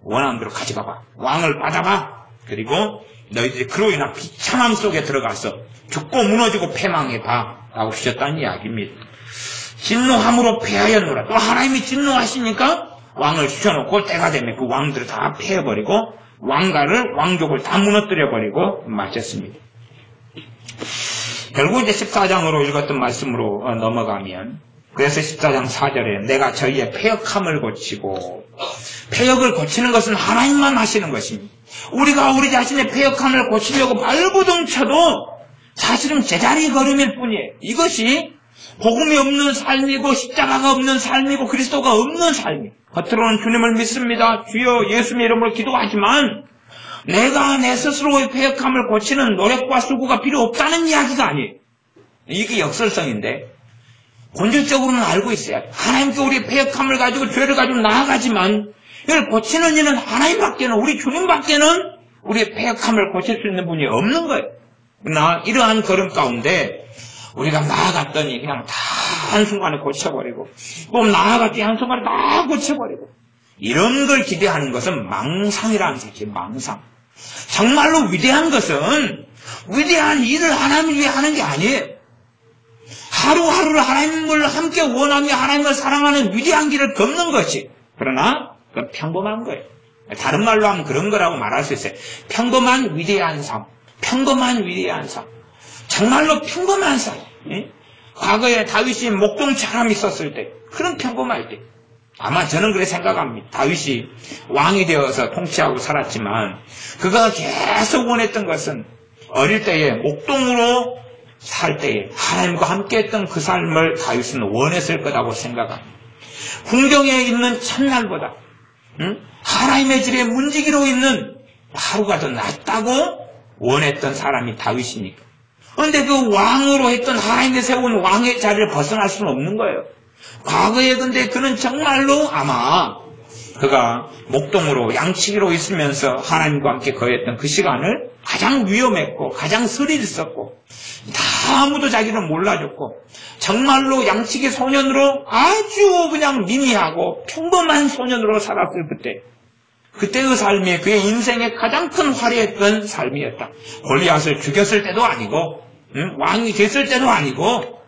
원하는 대로 가져가봐. 왕을 받아봐. 그리고 너희들이 그로 인한 비참함 속에 들어가서 죽고 무너지고 패망해봐 라고 주셨다는 이야기입니다. 진노함으로 패하였노라. 또 하나님이 진노하시니까 왕을 주셔놓고 때가 되면 그 왕들을 다 패해버리고 왕가를 왕족을 다 무너뜨려버리고 마쳤습니다. 결국 이제 14장으로 읽었던 말씀으로 넘어가면 그래서 14장 4절에 내가 저희의 패역함을 고치고 패역을 고치는 것은 하나님만 하시는 것입니다. 우리가 우리 자신의 패역함을 고치려고 발부둥 쳐도 사실은 제자리 걸음일 뿐이에요. 이것이 복음이 없는 삶이고 십자가가 없는 삶이고 그리스도가 없는 삶이에요. 겉으로는 주님을 믿습니다. 주여 예수님의 이름으로 기도하지만 내가 내 스스로의 패역함을 고치는 노력과 수고가 필요 없다는 이야기가 아니에요. 이게 역설성인데 본질적으로는 알고 있어야 돼요. 하나님께 우리의 패역함을 가지고 죄를 가지고 나아가지만 이걸 고치는 이는 하나님밖에는 우리 주님밖에는 우리의 패역함을 고칠 수 있는 분이 없는 거예요. 그러나 이러한 걸음 가운데 우리가 나아갔더니 그냥 다 한순간에 고쳐버리고 또 나아갔더니 한순간에 다 고쳐버리고 이런 걸 기대하는 것은 망상이라는 것이에요. 망상. 정말로 위대한 것은 위대한 일을 하나님을 위해 하는 게 아니에요. 하루하루를 하나님을 함께 원하며 하나님을 사랑하는 위대한 길을 걷는 것이 그러나 그건 평범한 거예요. 다른 말로 하면 그런 거라고 말할 수 있어요. 평범한 위대한 삶. 평범한 위대한 삶. 정말로 평범한 삶. 과거에 다윗이 목동처럼 있었을 때 그런 평범할 때 아마 저는 그렇게 생각합니다. 다윗이 왕이 되어서 통치하고 살았지만 그가 계속 원했던 것은 어릴 때에 목동으로 살 때에 하나님과 함께했던 그 삶을 다윗은 원했을 거라고 생각합니다. 궁정에 있는 첫날보다 하나님의 집에 문지기로 있는 하루가 더 낫다고 원했던 사람이 다윗이니까. 그런데 그 왕으로 했던 하나님이 세운 왕의 자리를 벗어날 수는 없는 거예요. 과거에 근데 그는 정말로 아마 그가 목동으로 양치기로 있으면서 하나님과 함께 거했던 그 시간을 가장 위험했고 가장 스릴 있었고 다 아무도 자기를 몰라줬고 정말로 양치기 소년으로 아주 그냥 미미하고 평범한 소년으로 살았을 그때의 삶이 그의 인생의 가장 큰 화려했던 삶이었다. 골리앗을 죽였을 때도 아니고 왕이 됐을 때도 아니고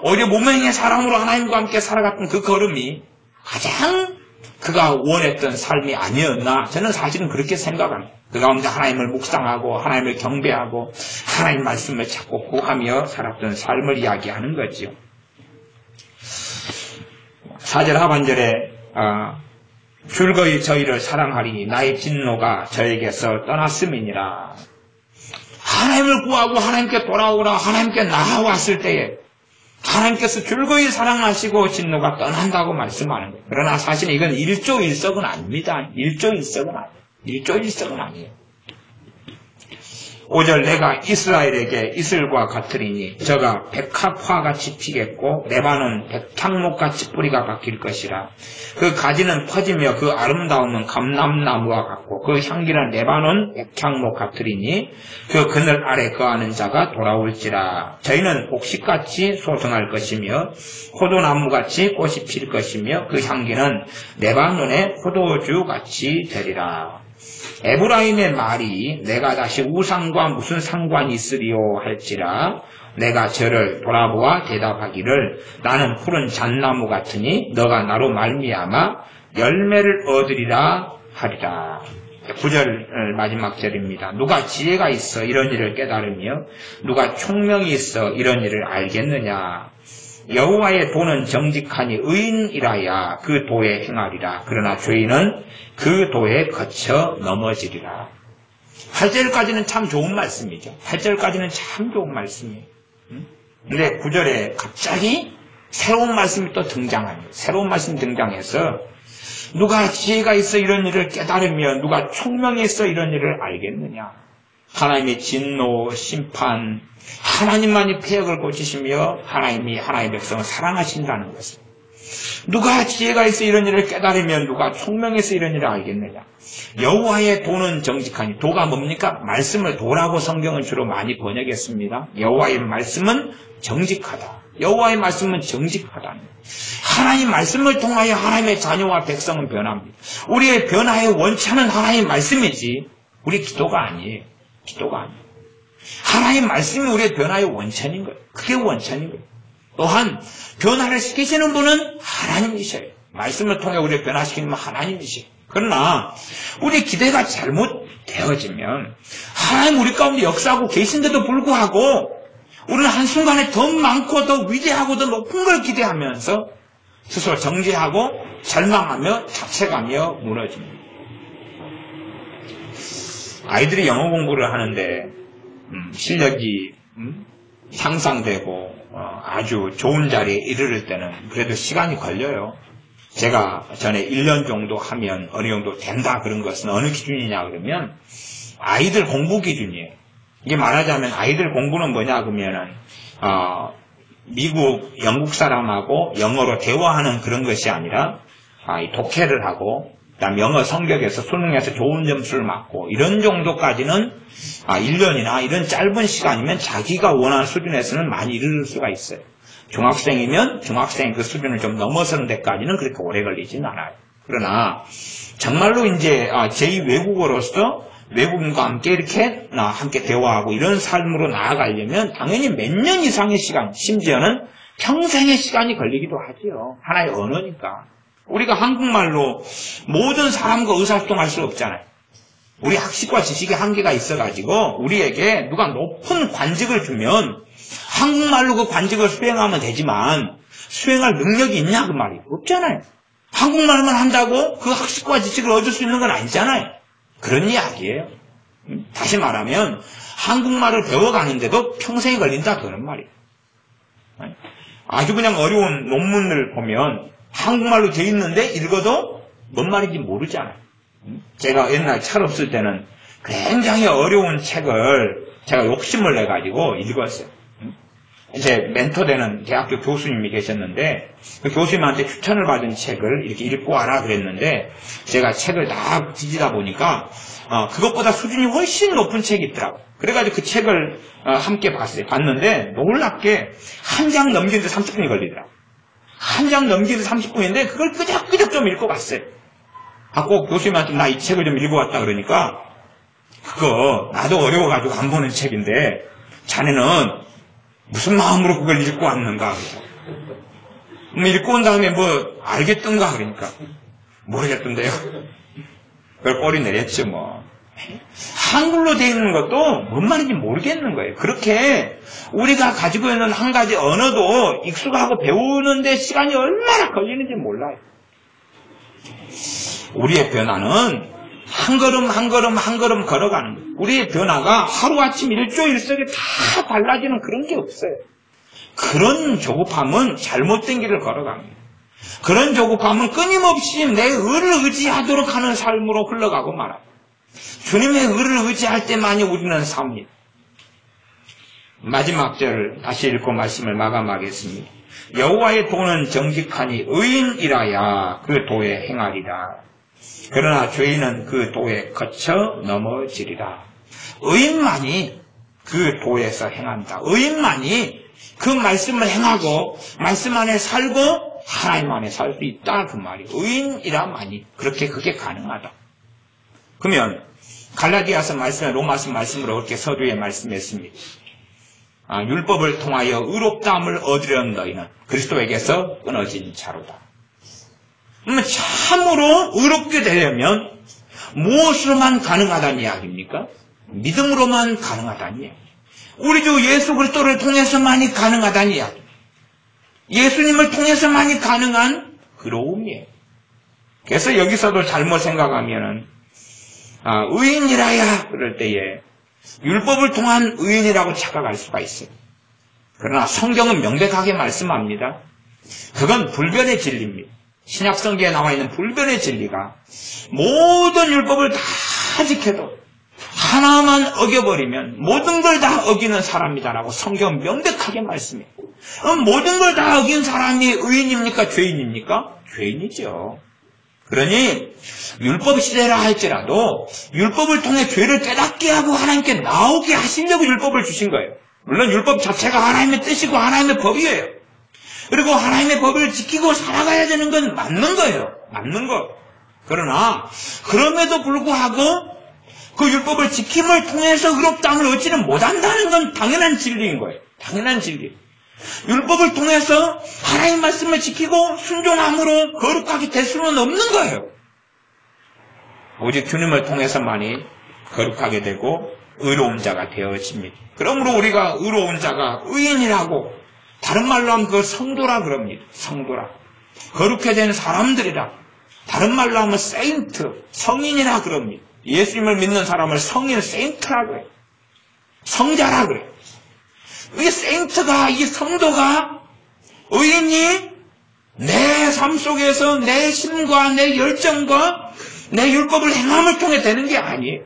오히려 무명의 사람으로 하나님과 함께 살아갔던 그 걸음이 가장 그가 원했던 삶이 아니었나 저는 사실은 그렇게 생각합니다. 그 가운데 하나님을 묵상하고 하나님을 경배하고 하나님 말씀을 찾고 구하며 살았던 삶을 이야기하는 거지요. 4절 하반절에 줄거이 저희를 사랑하리니 나의 진노가 저에게서 떠났음이니라. 하나님을 구하고 하나님께 돌아오라 하나님께 나아왔을 때에 하나님께서 줄거이 사랑하시고 진노가 떠난다고 말씀하는 거예요. 그러나 사실 이건 일조일석은 아닙니다. 일조일석은 아니에요. 5절 내가 이스라엘에게 이슬과 같으리니 저가 백합화같이 피겠고 레바논 백향목같이 뿌리가 박힐 것이라. 그 가지는 퍼지며 그 아름다움은 감람나무와 같고 그 향기는 레바논 백향목 같으리니 그 그늘 아래 거하는 자가 돌아올지라. 저희는 곡식같이 소성할 것이며 포도나무같이 꽃이 필 것이며 그 향기는 레바논의 포도주같이 되리라. 에브라임의 말이 내가 다시 우상과 무슨 상관이 있으리요 할지라 내가 저를 돌아보아 대답하기를 나는 푸른 잣나무 같으니 너가 나로 말미암아 열매를 얻으리라 하리라. 9절 마지막 절입니다. 누가 지혜가 있어 이런 일을 깨달으며 누가 총명이 있어 이런 일을 알겠느냐. 여호와의 도는 정직하니 의인이라야 그 도에 행하리라. 그러나 죄인은 그 도에 거쳐 넘어지리라. 8절까지는 참 좋은 말씀이죠. 8절까지는 참 좋은 말씀이에요. 근데 9절에 갑자기 새로운 말씀이 또 등장합니다. 새로운 말씀이 등장해서 누가 지혜가 있어 이런 일을 깨달으며 누가 총명이 있어 이런 일을 알겠느냐. 하나님의 진노, 심판, 하나님만이 폐역을 고치시며 하나님이 하나님의 백성을 사랑하신다는 것을. 누가 지혜가 있어 이런 일을 깨달으며 누가 총명이 있어 이런 일을 알겠느냐. 여호와의 도는 정직하니. 도가 뭡니까? 말씀을 도라고 성경은 주로 많이 번역했습니다. 여호와의 말씀은 정직하다. 여호와의 말씀은 정직하다. 하나님 말씀을 통하여 하나님의 자녀와 백성은 변합니다. 우리의 변화의 원천은 하나님의 말씀이지 우리 기도가 아니에요. 기도가 아니에요. 하나님의 말씀이 우리의 변화의 원천인 거예요. 그게 원천인 거예요. 또한 변화를 시키시는 분은 하나님이셔요. 말씀을 통해 우리를 변화시키는 분은 하나님이셔요. 그러나 우리 기대가 잘못되어지면 하나님 우리 가운데 역사하고 계신데도 불구하고 우리는 한순간에 더 많고 더 위대하고 더 높은 걸 기대하면서 스스로 정죄하고 절망하며 자책하며 무너집니다. 아이들이 영어 공부를 하는데 실력이 향상되고 아주 좋은 자리에 이르를 때는 그래도 시간이 걸려요. 제가 전에 1년 정도 하면 어느 정도 된다 그런 것은 어느 기준이냐 그러면 아이들 공부 기준이에요. 이게 말하자면 아이들 공부는 뭐냐 그러면은 미국, 영국 사람하고 영어로 대화하는 그런 것이 아니라 독해를 하고 그다음 영어 성격에서 수능에서 좋은 점수를 맞고 이런 정도까지는 1년이나 이런 짧은 시간이면 자기가 원하는 수준에서는 많이 이를 수가 있어요. 중학생이면 중학생 그 수준을 좀 넘어서는 데까지는 그렇게 오래 걸리진 않아요. 그러나 정말로 이제 제2 외국어로서 외국인과 함께 이렇게 함께 대화하고 이런 삶으로 나아가려면 당연히 몇 년 이상의 시간, 심지어는 평생의 시간이 걸리기도 하지요. 하나의 언어니까. 우리가 한국말로 모든 사람과 의사소통할 수 없잖아요. 우리 학식과 지식의 한계가 있어가지고 우리에게 누가 높은 관직을 주면 한국말로 그 관직을 수행하면 되지만 수행할 능력이 있냐 그 말이 없잖아요. 한국말만 한다고 그 학식과 지식을 얻을 수 있는 건 아니잖아요. 그런 이야기예요. 다시 말하면 한국말을 배워가는데도 평생이 걸린다 그런 말이에요. 아주 그냥 어려운 논문을 보면 한국말로 돼 있는데 읽어도 뭔 말인지 모르잖아요. 제가 옛날 철없을 때는 굉장히 어려운 책을 제가 욕심을 내가지고 읽었어요. 제 멘토되는 대학교 교수님이 계셨는데 그 교수님한테 추천을 받은 책을 이렇게 읽고 와라 그랬는데 제가 책을 다 뒤지다 보니까 그것보다 수준이 훨씬 높은 책이 있더라고요. 그래가지고 그 책을 함께 봤는데 놀랍게 한 장 넘기는데 30분이 걸리더라고요. 한 장 넘기는데 30분인데 그걸 끄적끄적 좀 읽고 봤어요. 꼭 교수님한테 나 이 책을 좀 읽어왔다 그러니까 그거 나도 어려워가지고 안 보는 책인데 자네는 무슨 마음으로 그걸 읽고 왔는가? 읽고 온 다음에 뭐 알겠던가 그러니까 모르겠던데요. 그걸 꼬리 내렸죠 뭐. 한글로 되어 있는 것도 뭔 말인지 모르겠는 거예요. 그렇게 우리가 가지고 있는 한 가지 언어도 익숙하고 배우는데 시간이 얼마나 걸리는지 몰라요. 우리의 변화는 한 걸음 한 걸음 한 걸음 걸어가는 거예요. 우리의 변화가 하루아침 일조일석에 다 달라지는 그런 게 없어요. 그런 조급함은 잘못된 길을 걸어갑니다. 그런 조급함은 끊임없이 내 의를 의지하도록 하는 삶으로 흘러가고 말아요. 주님의 의를 의지할 때만이 우리는 삽니다. 마지막 절 다시 읽고 말씀을 마감하겠습니다. 여호와의 도는 정직하니 의인이라야 그 도에 행하리라. 그러나 죄인은 그 도에 거쳐 넘어지리라. 의인만이 그 도에서 행한다. 의인만이 그 말씀을 행하고 말씀 안에 살고 하나님 안에 살 수 있다 그 말이. 의인이라만이 그렇게 그게 가능하다. 그러면 갈라디아서 말씀, 로마서 말씀으로 그렇게 서두에 말씀했습니다. 율법을 통하여 의롭다함을 얻으려는 너희는 그리스도에게서 끊어진 자로다. 그러면 참으로 의롭게 되려면 무엇으로만 가능하다는 이야기입니까? 믿음으로만 가능하다는 이야기. 우리 주 예수 그리스도를 통해서만이 가능하다는 이야기. 예수님을 통해서만이 가능한 의로움이에요. 그래서 여기서도 잘못 생각하면은 의인이라야 그럴 때에 율법을 통한 의인이라고 착각할 수가 있어요. 그러나 성경은 명백하게 말씀합니다. 그건 불변의 진리입니다. 신약성경에 나와 있는 불변의 진리가 모든 율법을 다 지켜도 하나만 어겨버리면 모든 걸 다 어기는 사람이다라고 성경은 명백하게 말씀해요. 모든 걸 다 어긴 사람이 의인입니까? 죄인입니까? 죄인이죠. 그러니 율법 시대라 할지라도 율법을 통해 죄를 깨닫게 하고 하나님께 나오게 하시려고 율법을 주신 거예요. 물론 율법 자체가 하나님의 뜻이고 하나님의 법이에요. 그리고 하나님의 법을 지키고 살아가야 되는 건 맞는 거예요. 맞는 거. 그러나 그럼에도 불구하고 그 율법을 지킴을 통해서 의롭다함을 얻지는 못한다는 건 당연한 진리인 거예요. 당연한 진리. 율법을 통해서 하나님 말씀을 지키고 순종함으로 거룩하게 될 수는 없는 거예요. 오직 주님을 통해서만이 거룩하게 되고 의로운 자가 되어집니다. 그러므로 우리가 의로운 자가 의인이라고, 다른 말로 하면 그걸 성도라 그럽니다. 성도라. 거룩해 된 사람들이라. 다른 말로 하면 세인트, 성인이라 그럽니다. 예수님을 믿는 사람을 성인, 세인트라 그래요. 성자라 그래요. 이 세인트가, 이 성도가, 의인이 내 삶 속에서 내 심과 내 열정과 내 율법을 행함을 통해 되는 게 아니에요.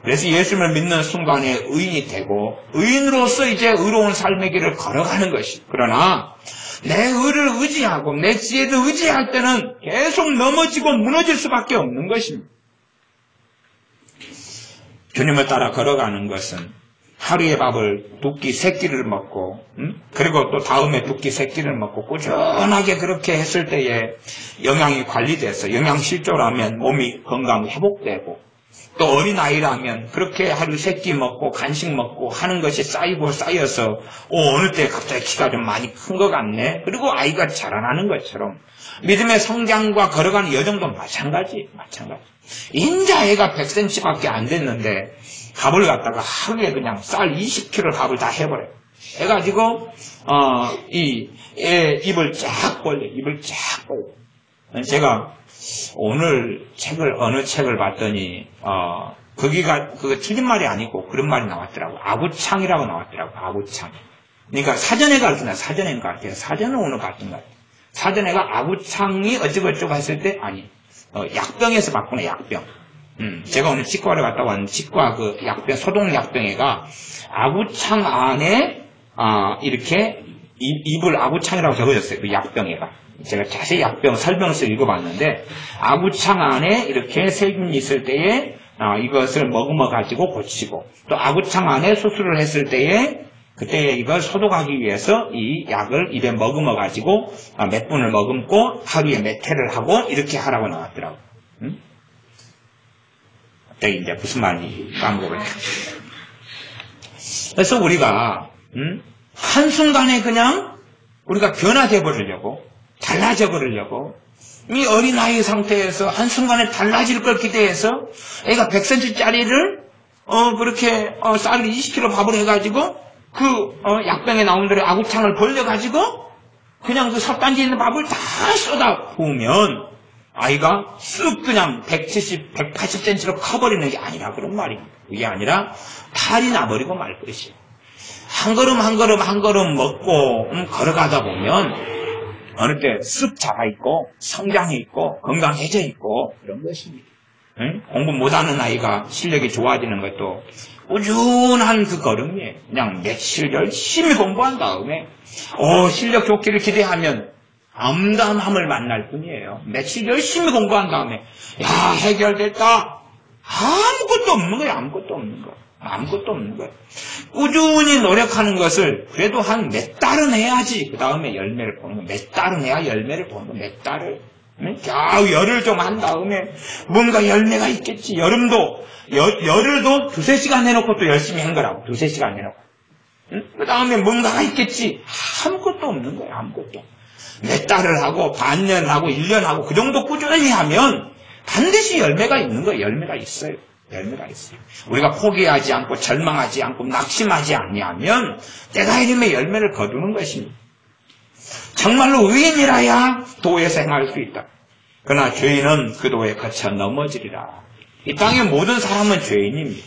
그래서 예수님을 믿는 순간에 의인이 되고 의인으로서 이제 의로운 삶의 길을 걸어가는 것이. 그러나 내 의를 의지하고 내 지혜를 의지할 때는 계속 넘어지고 무너질 수밖에 없는 것입니다. 주님을 따라 걸어가는 것은 하루의 밥을 두 끼, 세 끼를 먹고, 그리고 또 다음에 두 끼, 세 끼를 먹고 꾸준하게 그렇게 했을 때에 영양이 관리돼서 영양실조라면 몸이 건강 회복되고, 또 어린아이라면 그렇게 하루 세 끼 먹고 간식 먹고 하는 것이 쌓이고 쌓여서 어느 때 갑자기 키가 좀 많이 큰 것 같네. 그리고 아이가 자라나는 것처럼 믿음의 성장과 걸어가는 여정도 마찬가지. 인자 애가 100cm밖에 안 됐는데 밥을 갖다가 하루에 그냥 쌀 20kg 밥을 다 해버려요. 해가지고 입을 쫙 벌려. 제가 오늘 어느 책을 봤더니 거기가 그거 틀린 말이 아니고 그런 말이 나왔더라고. 아구창이라고 나왔더라고. 아구창. 그러니까 사전에가 그렇구나. 사전인 것 같아요. 사전은 오늘 봤던 것 같아요. 사전에가 아구창이 어쩌고저쩌고 했을 때 아니. 약병에서 봤구나. 약병. 제가 오늘 치과를 갔다 왔는데 치과 그 약병, 소독 약병에가 아구창 안에 이렇게 입을 아구창이라고 적어졌어요. 그 약병에가. 제가 자세히 약병 설명서를 읽어봤는데 아구창 안에 이렇게 세균이 있을 때에 이것을 머금어 가지고 고치고, 또 아구창 안에 수술을 했을 때에 그때 이걸 소독하기 위해서 이 약을 입에 머금어 가지고 몇 분을 머금고 하루에 몇 회를 하고 이렇게 하라고 나왔더라고. 갑자기 이제 무슨 말인지 까먹어버렸네. 그래서 우리가 한순간에 그냥 우리가 변화돼 버리려고, 달라져 버리려고, 이 어린아이 상태에서 한순간에 달라질 걸 기대해서 애가 100cm짜리를 그렇게 쌀 20kg 밥을 해가지고 약병에 나온 대로 아구창을 벌려가지고 그냥 그 섭단지 있는 밥을 다 쏟아 부으면 아이가 쓱 그냥 170, 180cm로 커버리는 게 아니라 그런 말입니다. 그게 아니라 탈이 나버리고 말 것이에요. 한 걸음 먹고 걸어가다 보면 어느 때 쓱 자라있고 성장해 있고 건강해져 있고 그런 것입니다. 응? 공부 못하는 아이가 실력이 좋아지는 것도 꾸준한 그 걸음이에요. 그냥 며칠 열심히 공부한 다음에 실력 좋기를 기대하면 암담함을 만날 뿐이에요. 며칠 열심히 공부한 다음에 해결됐다. 아무것도 없는 거예요. 아무것도 없는 거예요. 꾸준히 노력하는 것을 그래도 한 몇 달은 해야지 그 다음에 열매를 보는 거예요. 몇 달은 해야 열매를 보는 거예요. 몇 달을. 겨우 열을 좀 한 다음에 뭔가 열매가 있겠지. 여름도 열흘도 2-3시간 해놓고 또 열심히 한 거라고. 2-3시간 해놓고. 그 다음에 뭔가가 있겠지. 아무것도 없는 거야. 아무것도. 몇 달을 하고 반년 하고 1년 하고 그 정도 꾸준히 하면 반드시 열매가 있는 거예요. 열매가 있어요. 열매가 있어요. 우리가 포기하지 않고 절망하지 않고 낙심하지 아니하면 때가 이름의 열매를 거두는 것입니다. 정말로 의인이라야 도에서 행할 수 있다. 그러나 죄인은 그 도에 거쳐 넘어지리라. 이 땅의 모든 사람은 죄인입니다.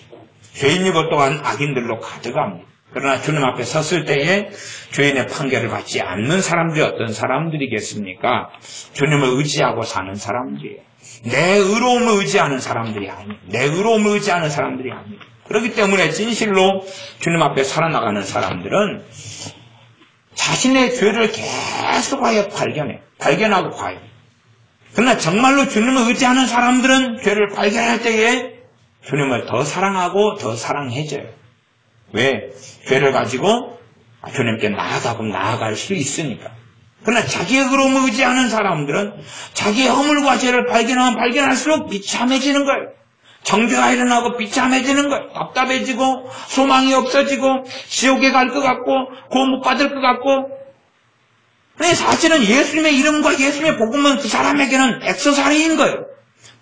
죄인이고 또한 악인들로 가득합니다. 그러나 주님 앞에 섰을 때에 죄인의 판결을 받지 않는 사람들이 어떤 사람들이겠습니까? 주님을 의지하고 사는 사람들이에요. 내 의로움을 의지하는 사람들이 아니에요. 내 의로움을 의지하는 사람들이 아니에요. 그렇기 때문에 진실로 주님 앞에 살아나가는 사람들은 자신의 죄를 계속하여 발견하고 가요. 그러나 정말로 주님을 의지하는 사람들은 죄를 발견할 때에 주님을 더 사랑하고 더 사랑해져요. 왜? 죄를 가지고 주님께 나아갈 수 있으니까. 그러나 자기의 의로움을 의지하는 사람들은 자기의 허물과 죄를 발견하면 발견할수록 비참해지는 거예요. 정죄가 일어나고 비참해지는 거예요. 답답해지고 소망이 없어지고 지옥에 갈 것 같고 구원 못 받을 것 같고. 사실은 예수님의 이름과 예수님의 복음은 그 사람에게는 액세서리인 거예요.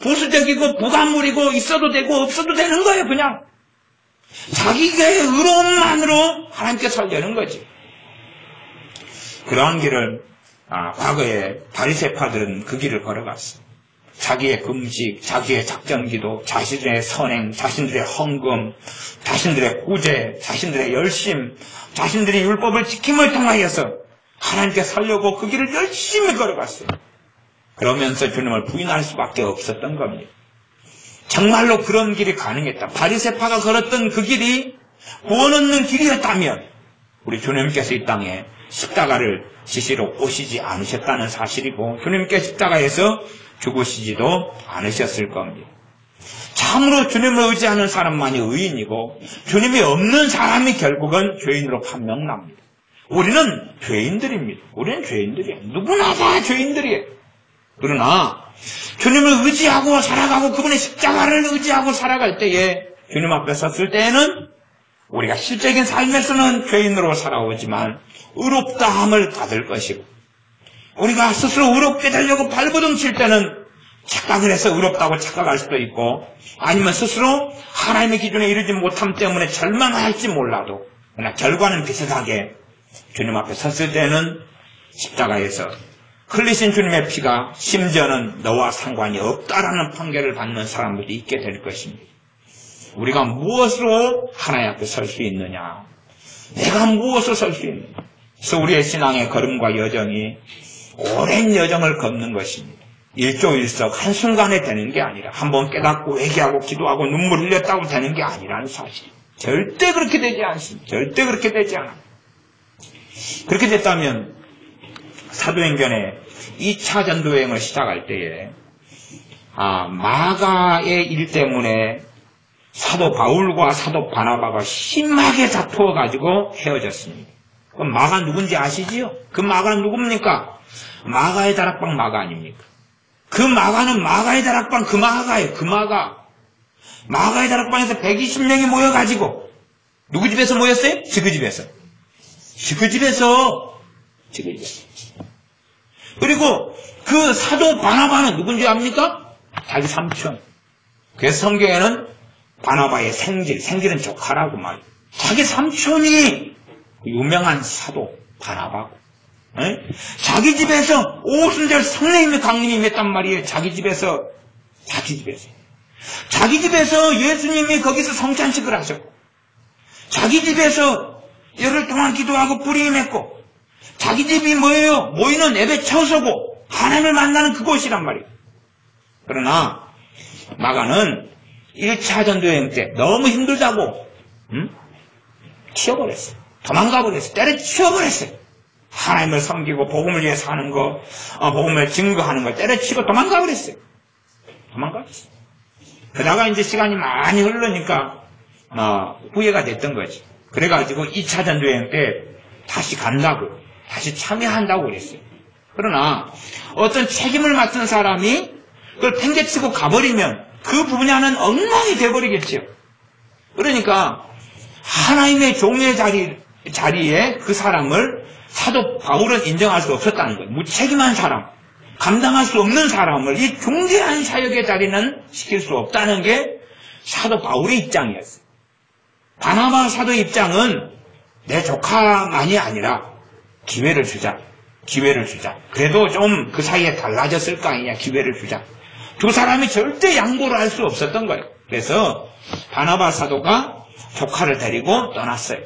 부수적이고 부가물이고 있어도 되고 없어도 되는 거예요. 그냥 자기의 의로움만으로 하나님께 살려는 거지. 그러한 길을 과거에 바리새파들은 그 길을 걸어갔어요. 자기의 금식, 자기의 작전기도, 자신의 선행, 자신들의 헌금, 자신들의 구제, 자신들의 열심, 자신들이 율법을 지킴을 통하여서 하나님께 살려고 그 길을 열심히 걸어갔어요. 그러면서 주님을 부인할 수밖에 없었던 겁니다. 정말로 그런 길이 가능했다. 바리새파가 걸었던 그 길이 구원 얻는 길이었다면 우리 주님께서 이 땅에 십자가를 지시로 오시지 않으셨다는 사실이고 주님께 십자가에서 죽으시지도 않으셨을 겁니다. 참으로 주님을 의지하는 사람만이 의인이고 주님이 없는 사람이 결국은 죄인으로 판명납니다. 우리는 죄인들입니다. 우리는 죄인들이에요. 누구나 다 죄인들이에요. 그러나 주님을 의지하고 살아가고 그분의 십자가를 의지하고 살아갈 때에 주님 앞에 섰을 때에는 우리가 실적인 삶에서는 죄인으로 살아오지만 의롭다함을 받을 것이고 우리가 스스로 의롭게 되려고 발버둥 칠 때는 착각을 해서 의롭다고 착각할 수도 있고 아니면 스스로 하나님의 기준에 이르지 못함 때문에 절망할지 몰라도 그러나 결과는 비슷하게 주님 앞에 섰을 때는 십자가에서 흘리신 주님의 피가 심지어는 너와 상관이 없다라는 판결을 받는 사람들이 있게 될 것입니다. 우리가 무엇으로 하나님 앞에 설 수 있느냐? 내가 무엇으로 설 수 있느냐? 그래서 우리의 신앙의 걸음과 여정이 오랜 여정을 걷는 것입니다. 일조일석 한순간에 되는 게 아니라 한번 깨닫고 회개하고 기도하고 눈물 흘렸다고 되는 게 아니라는 사실. 절대 그렇게 되지 않습니다. 절대 그렇게 되지 않아요. 그렇게 됐다면 사도행전의 2차 전도여행을 시작할 때에 마가의 일 때문에 사도 바울과 사도 바나바가 심하게 다투어가지고 헤어졌습니다. 그럼 마가 누군지 아시지요? 그 마가는 누굽니까? 마가의 다락방 마가 아닙니까? 그 마가는 마가의 다락방 그 마가예요. 그 마가. 마가의 다락방에서 120명이 모여가지고 누구 집에서 모였어요? 지그집에서. 지그집에서. 그리고 그 사도 바나바는 누군지 압니까? 자기 삼촌. 그래서 성경에는 바나바의 생질은 조카라고 말이에요. 자기 삼촌이 유명한 사도 바나바고. 자기 집에서 오순절 성령님의 강림이 임했단 말이에요. 자기 집에서 예수님이 거기서 성찬식을 하셨고 자기 집에서 열흘 동안 기도하고 불이 임했고 자기 집이 뭐예요? 모이는 예배 처소고 하나님을 만나는 그곳이란 말이에요. 그러나 마가는 1차 전도여행 때 너무 힘들다고 튀어버렸어요. 도망가버렸어요. 때려치워버렸어요. 하나님을 섬기고 복음을 위해 사는 거, 복음을 증거하는 걸 때려치고 도망가버렸어요. 그러다가 이제 시간이 많이 흐르니까 후회가 됐던 거지. 그래가지고 2차 전도여행 때 다시 간다고, 다시 참여한다고 그랬어요. 그러나 어떤 책임을 맡은 사람이 그걸 팽개치고 가버리면 그 분야는 엉망이 돼버리겠지요. 그러니까 하나님의 종의 자리에 그 사람을 사도 바울은 인정할 수 없었다는 거예요. 무책임한 사람, 감당할 수 없는 사람을 이 중대한 사역의 자리는 시킬 수 없다는 게 사도 바울의 입장이었어요. 바나바 사도의 입장은 내 조카만이 아니라 기회를 주자. 그래도 좀 그 사이에 달라졌을 거 아니냐. 기회를 주자. 두 사람이 절대 양보를 할 수 없었던 거예요. 그래서 바나바 사도가 조카를 데리고 떠났어요.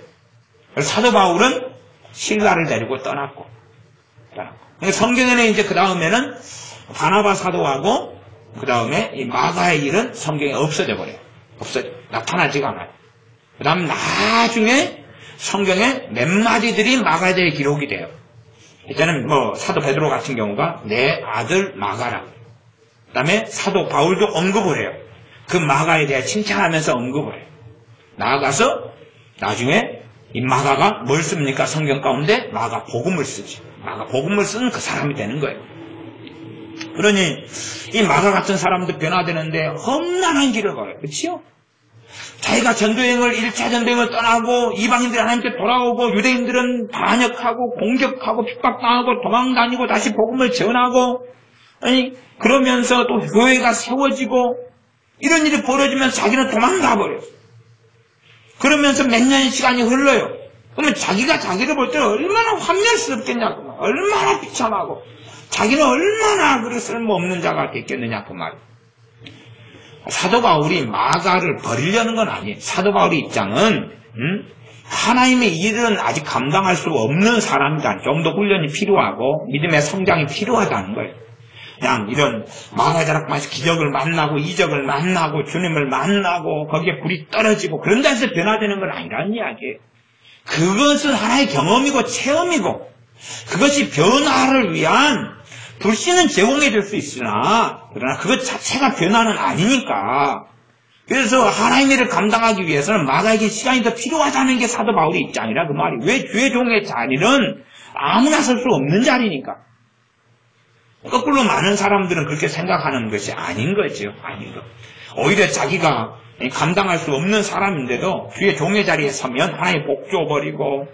그래서 사도 바울은 실라를 데리고 떠났고. 성경에는 이제 그 다음에는 바나바 사도하고 그 다음에 이 마가의 일은 성경에 없어져 버려요. 나타나지가 않아요. 그 다음 나중에 성경에 몇 마디들이 마가에 대해 기록이 돼요. 이제는 사도 베드로 같은 경우가 내 아들 마가라. 그 다음에 사도 바울도 언급을 해요. 그 마가에 대해 칭찬하면서 언급을 해요. 나아가서 나중에 이 마가가 뭘 씁니까? 성경 가운데 마가 복음을 쓰지. 마가 복음을 쓰는 그 사람이 되는 거예요. 그러니 이 마가 같은 사람도 변화되는데 험난한 길을 걸어요. 그렇지요? 자기가 전도여행을 1차 전도여행을 떠나고 이방인들이 하나님께 돌아오고 유대인들은 반역하고 공격하고 핍박당하고 도망다니고 다시 복음을 전하고 그러면서 또 교회가 세워지고 이런 일이 벌어지면 자기는 도망가 버려요. 그러면서 몇 년의 시간이 흘러요. 그러면 자기가 자기를 볼 때는 얼마나 환멸스럽겠냐고, 얼마나 비참하고 자기는 얼마나 그렇게 쓸모없는 자가 됐겠느냐 그 말이에요. 사도 바울이 마가를 버리려는 건 아니에요. 사도 바울의 입장은 하나님의 일은 아직 감당할 수 없는 사람이다. 좀 더 훈련이 필요하고 믿음의 성장이 필요하다는 거예요. 그냥 이런 마가자락마에서 기적을 만나고 이적을 만나고 주님을 만나고 거기에 불이 떨어지고 그런 데서 변화되는 건 아니라는 이야기예요. 그것은 하나의 경험이고 체험이고 그것이 변화를 위한 불씨는 제공해 줄 수 있으나 그러나 그것 자체가 변화는 아니니까 그래서 하나님의 일을 감당하기 위해서는 마가에게 시간이 더 필요하다는 게 사도 바울의 입장이라 그 말이. 왜 주의 종의 자리는 아무나 설 수 없는 자리니까. 거꾸로 많은 사람들은 그렇게 생각하는 것이 아닌 거죠. 아닌 거. 오히려 자기가 감당할 수 없는 사람인데도 주의 종의 자리에 서면 하나님 복 줘버리고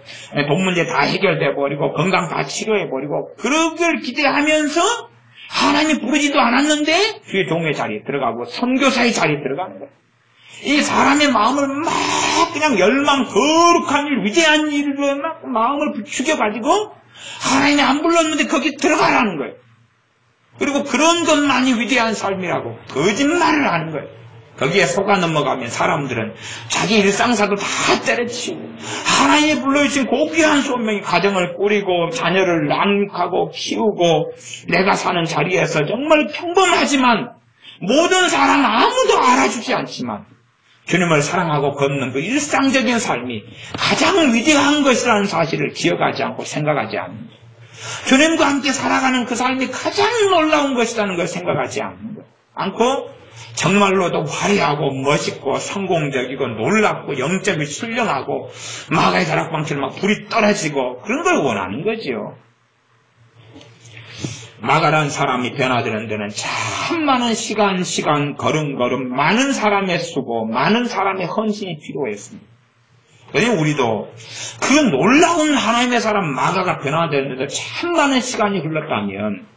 돈 문제 다 해결돼버리고 건강 다 치료해버리고 그러길 기대하면서 하나님이 부르지도 않았는데 주의 종의 자리에 들어가고 선교사의 자리에 들어가는 거예요. 이 사람의 마음을 막 그냥 열망, 거룩한 일, 위대한 일로 막 마음을 부추겨가지고 하나님이 안 불렀는데 거기 들어가라는 거예요. 그리고 그런 것만이 위대한 삶이라고 거짓말을 하는 거예요. 거기에 속아 넘어가면 사람들은 자기 일상사도 다 때려치우고 하나님이 불러주신 고귀한 소명이 가정을 꾸리고 자녀를 양육하고 키우고 내가 사는 자리에서 정말 평범하지만 모든 사람 아무도 알아주지 않지만 주님을 사랑하고 걷는 그 일상적인 삶이 가장 위대한 것이라는 사실을 기억하지 않고 생각하지 않는 거예요. 주님과 함께 살아가는 그 삶이 가장 놀라운 것이라는 걸 생각하지 않고 정말로도 화려하고 멋있고 성공적이고 놀랍고 영적이 순령하고 마가의 다락방처럼 막 불이 떨어지고 그런 걸 원하는 거지요. 마가라는 사람이 변화되는 데는 참 많은 시간 걸음걸음 많은 사람의 수고 많은 사람의 헌신이 필요했습니다. 그래서 우리도 그 놀라운 하나님의 사람 마가가 변화되는 데도 참 많은 시간이 흘렀다면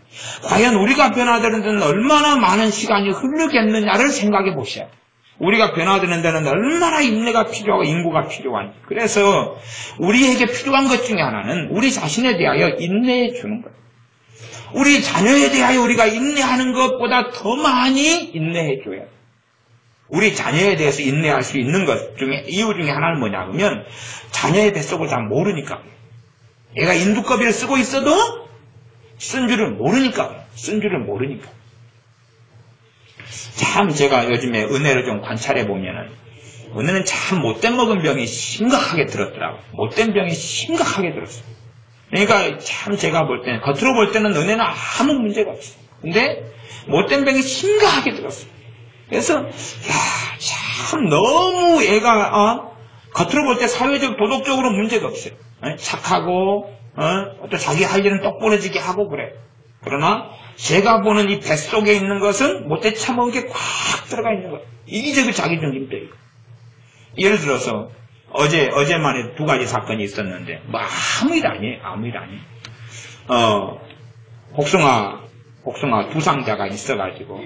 과연 우리가 변화되는 데는 얼마나 많은 시간이 흐르겠느냐를 생각해 보셔야 돼요. 우리가 변화되는 데는 얼마나 인내가 필요하고 인구가 필요한지. 그래서 우리에게 필요한 것 중에 하나는 우리 자신에 대하여 인내해 주는 거예요. 우리 자녀에 대하여 우리가 인내하는 것보다 더 많이 인내해 줘야 돼요. 우리 자녀에 대해서 인내할 수 있는 것 중에 이유 중에 하나는 뭐냐면 자녀의 뱃속을 다 모르니까. 얘가 인두꺼비를 쓰고 있어도 쓴 줄을 모르니까. 참 제가 요즘에 은혜를 좀 관찰해 보면은 은혜는 참 못된 먹은 병이 심각하게 들었더라고요. 못된 병이 심각하게 들었어요. 그러니까 참 제가 볼 때는 겉으로 볼 때는 은혜는 아무 문제가 없어요. 근데 못된 병이 심각하게 들었어요. 그래서 참 너무 얘가 겉으로 볼 때 사회적 도덕적으로 문제가 없어요. 착하고 또 자기 할 일은 똑부러지게 하고 그래. 그러나 제가 보는 이 뱃속에 있는 것은 못돼 참은 게 꽉 들어가 있는 거예요. 이게 그 자기중심주의. 예를 들어서 어제만 해도 2가지 사건이 있었는데 뭐 아무 일 아니에요. 아무 일 아니에요. 복숭아 두 상자가 있어가지고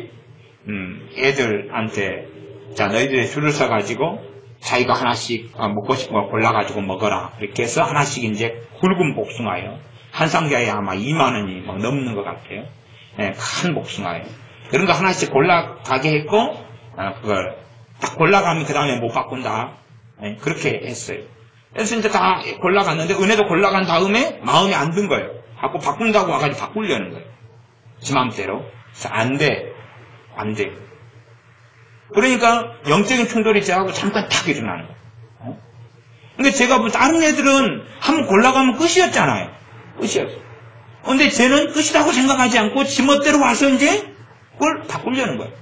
애들한테 자 너희들이 줄을 서가지고 자기가 하나씩 먹고 싶은 거 골라가지고 먹어라. 이렇게 해서 하나씩 이제 굵은 복숭아예요. 한 상자에 아마 2만 원이 막 넘는 것 같아요. 네, 큰 복숭아예요. 그런 거 하나씩 골라가게 했고 그걸 딱 골라가면 그 다음에 못 바꾼다. 네, 그렇게 했어요. 그래서 이제 다 골라갔는데 은혜도 골라간 다음에 마음에 안 든 거예요. 자꾸 바꾼다고 와가지고 바꾸려는 거예요. 지 맘대로. 그래서 안 돼. 그러니까 영적인 충돌이 저하고 잠깐 탁 일어나는 거예요. 근데 제가 뭐 다른 애들은 한번 골라가면 끝이었잖아요. 끝이었어. 근데 쟤는 끝이라고 생각하지 않고 지멋대로 와서 이제 그걸 바꾸려는 거예요.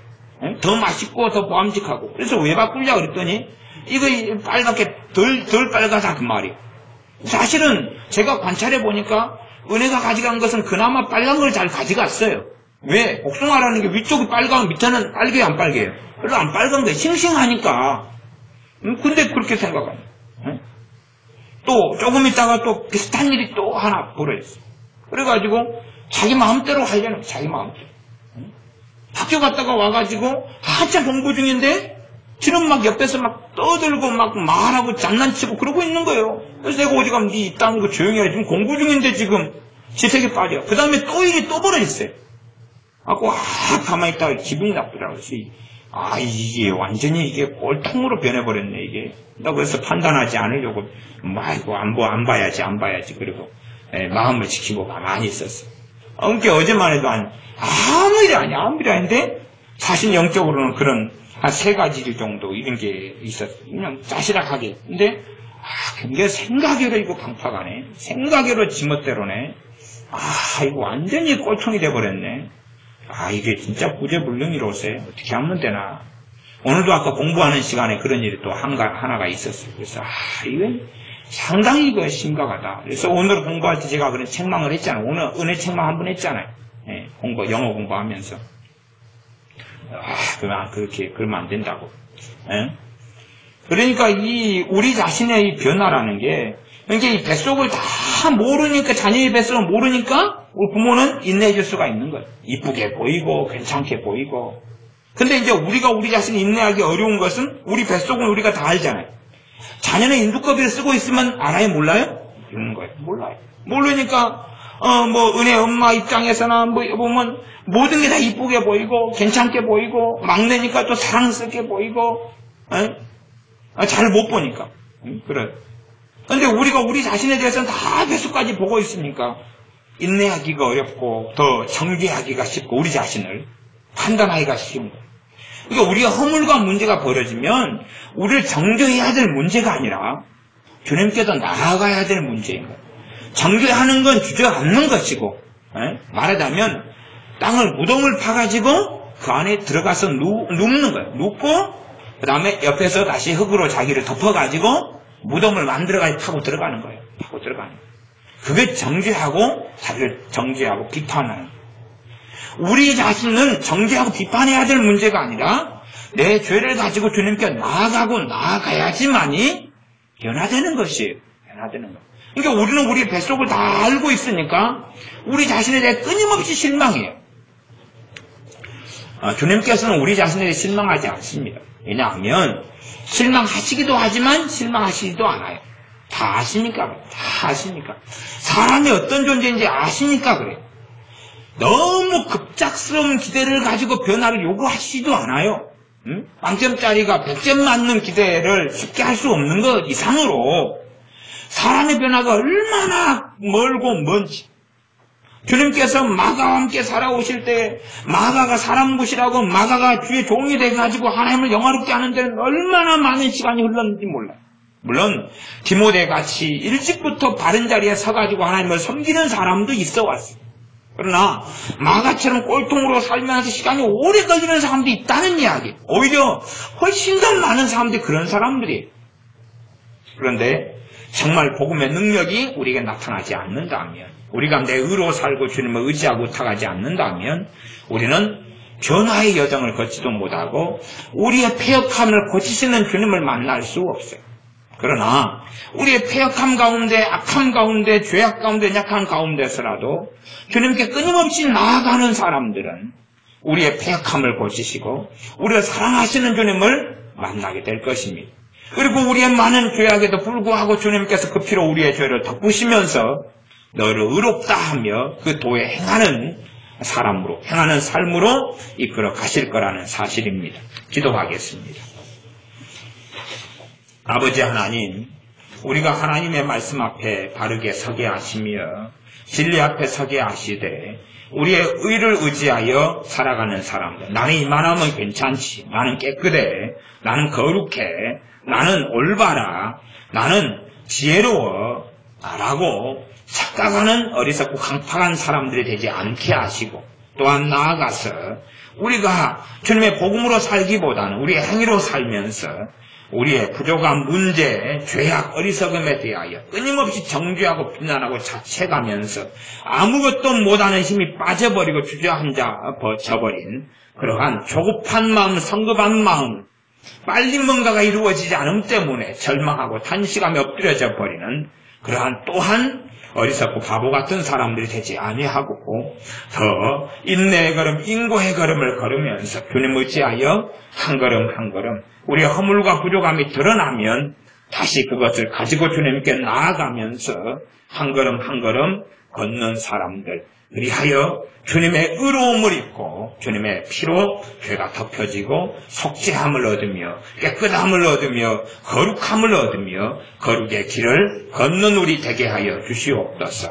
더 맛있고 더 보암직하고. 그래서 왜 바꾸려고 그랬더니 이거 빨갛게 덜 빨갛다 그 말이에요. 사실은 제가 관찰해 보니까 은혜가 가져간 것은 그나마 빨간 걸 잘 가져갔어요. 왜? 복숭아라는 게 위쪽이 빨가면 밑에는 빨개요 안 빨개요? 별로 안 빨간 거예요. 싱싱하니까. 근데 그렇게 생각합니다. 또 조금 있다가 또 비슷한 일이 또 하나 벌어졌어요. 그래가지고 자기 마음대로 하려는 거예요. 자기 마음대로. 학교 갔다가 와가지고 한참 공부 중인데 지는 막 옆에서 막 떠들고 막 말하고 장난치고 그러고 있는 거예요. 그래서 내가 어디 가면 니 이딴 거 조용히 해. 지금 공부 중인데 지금 지색에 빠져. 그 다음에 또 일이 또 벌어졌어요. 하고 가만히 있다가 기분이 나쁘더라고요. 이게 완전히 이게 꼴통으로 변해버렸네 이게. 나 그래서 판단하지 않으려고 아이고 안 봐야지 그리고 마음을 지키고 가만히 있었어요. 그러니까 어제만 해도 아무 일이 아닌데 사실 영적으로는 그런 한 3가지 정도 이런 게 있었어요. 그냥 짜시락하게. 근데 굉장히 생각외로 이거 강파가네. 생각외로 지멋대로네. 이거 완전히 꼴통이 돼버렸네. 이게 진짜 구제불능이로세. 어떻게 하면 되나. 오늘도 아까 공부하는 시간에 그런 일이 또 하나가 있었어요. 그래서 이건 상당히 이거 심각하다. 그래서 오늘 공부할 때 제가 그런 책망을 했잖아요. 오늘 은혜 책망 한번 했잖아요. 영어 공부하면서. 그러면 안 된다고. 그러니까 우리 자신의 이 변화라는 게, 그러니까 이 뱃속을 다 모르니까, 자녀의 뱃속을 모르니까, 우리 부모는 인내해 줄 수가 있는 거예요. 이쁘게 보이고, 괜찮게 보이고. 근데 이제 우리가 우리 자신을 인내하기 어려운 것은, 우리 뱃속은 우리가 다 알잖아요. 자녀는 인두꺼비를 쓰고 있으면 알아요? 몰라요? 이러는 거예요. 몰라요. 모르니까, 은혜 엄마 입장에서나, 보면, 모든 게 다 이쁘게 보이고, 괜찮게 보이고, 막내니까 또 사랑스럽게 보이고, 잘 못 보니까. 그래. 근데 우리가 우리 자신에 대해서는 다 뱃속까지 보고 있으니까, 인내하기가 어렵고, 더 정죄하기가 쉽고, 우리 자신을 판단하기가 쉬운 거예요. 그러니까 우리가 허물과 문제가 벌어지면, 우리를 정죄해야 될 문제가 아니라, 주님께서 나아가야 될 문제인 거예요. 정죄하는 건 주저앉는 것이고, 말하자면, 무덤을 파가지고, 그 안에 들어가서 눕는 거예요. 눕고, 그 다음에 옆에서 다시 흙으로 자기를 덮어가지고, 무덤을 만들어가지고 타고 들어가는 거예요. 타고 들어가는 거예요. 그게 정죄하고, 자기를 정죄하고 비판하는 거예요. 우리 자신은 정죄하고 비판해야 될 문제가 아니라, 내 죄를 가지고 주님께 나아가야지만이 변화되는 것이에요. 변화되는 거. 그러니까 우리는 우리 뱃속을 다 알고 있으니까, 우리 자신에 대해 끊임없이 실망해요. 주님께서는 우리 자신에 대해 실망하지 않습니다. 왜냐하면 실망하시기도 하지만 실망하시지도 않아요. 다 아시니까 그래요. 다 아시니까. 사람이 어떤 존재인지 아시니까 그래요. 너무 급작스러운 기대를 가지고 변화를 요구하시지도 않아요. 빵점짜리가 100점 맞는 기대를 쉽게 할 수 없는 것 이상으로 사람의 변화가 얼마나 멀고 먼지. 주님께서 마가와 함께 살아오실 때 마가가 사람 보시라고 마가가 주의 종이 돼가지고 하나님을 영화롭게 하는 데는 얼마나 많은 시간이 흘렀는지 몰라요. 물론 디모데같이 일찍부터 바른 자리에 서가지고 하나님을 섬기는 사람도 있어 왔어요. 그러나 마가처럼 꼴통으로 살면서 시간이 오래 걸리는 사람도 있다는 이야기. 오히려 훨씬 더 많은 사람들이 그런 사람들이에요. 그런데 정말 복음의 능력이 우리에게 나타나지 않는다면, 우리가 내 의로 살고 주님을 의지하고 타가지 않는다면 우리는 변화의 여정을 걷지도 못하고 우리의 패역함을 고치시는 주님을 만날 수 없어요. 그러나 우리의 패역함 가운데, 악함 가운데, 죄악 가운데, 약한 가운데서라도 주님께 끊임없이 나아가는 사람들은 우리의 패역함을 고치시고 우리를 사랑하시는 주님을 만나게 될 것입니다. 그리고 우리의 많은 죄악에도 불구하고 주님께서 그 피로 우리의 죄를 덮으시면서 너를 의롭다 하며 그 도에 행하는 사람으로, 행하는 삶으로 이끌어 가실 거라는 사실입니다. 기도하겠습니다. 아버지 하나님, 우리가 하나님의 말씀 앞에 바르게 서게 하시며 진리 앞에 서게 하시되 우리의 의를 의지하여 살아가는 사람들, 나는 이만하면 괜찮지, 나는 깨끗해, 나는 거룩해, 나는 올바라, 나는 지혜로워 라고 착각하는 어리석고 강팍한 사람들이 되지 않게 하시고, 또한 나아가서 우리가 주님의 복음으로 살기보다는 우리의 행위로 살면서 우리의 부족한 문제, 죄악, 어리석음에 대하여 끊임없이 정죄하고 비난하고 자책하면서 아무것도 못하는 힘이 빠져버리고 주저앉아 져버린 그러한 조급한 마음, 성급한 마음, 빨리 뭔가가 이루어지지 않음 때문에 절망하고 탄식하며 엎드려져 버리는 그러한 또한 어리석고 바보 같은 사람들이 되지 아니하고 더 인내의 걸음, 인고의 걸음을 걸으면서 주님 의지하여 한 걸음 한 걸음 우리의 허물과 부족함이 드러나면 다시 그것을 가지고 주님께 나아가면서 한 걸음 한 걸음 걷는 사람들, 그리하여 주님의 의로움을 입고 주님의 피로 죄가 덮여지고 속죄함을 얻으며 깨끗함을 얻으며 거룩함을 얻으며 거룩의 길을 걷는 우리 되게 하여 주시옵소서.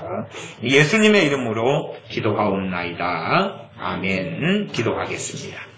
예수님의 이름으로 기도하옵나이다. 아멘. 기도하겠습니다.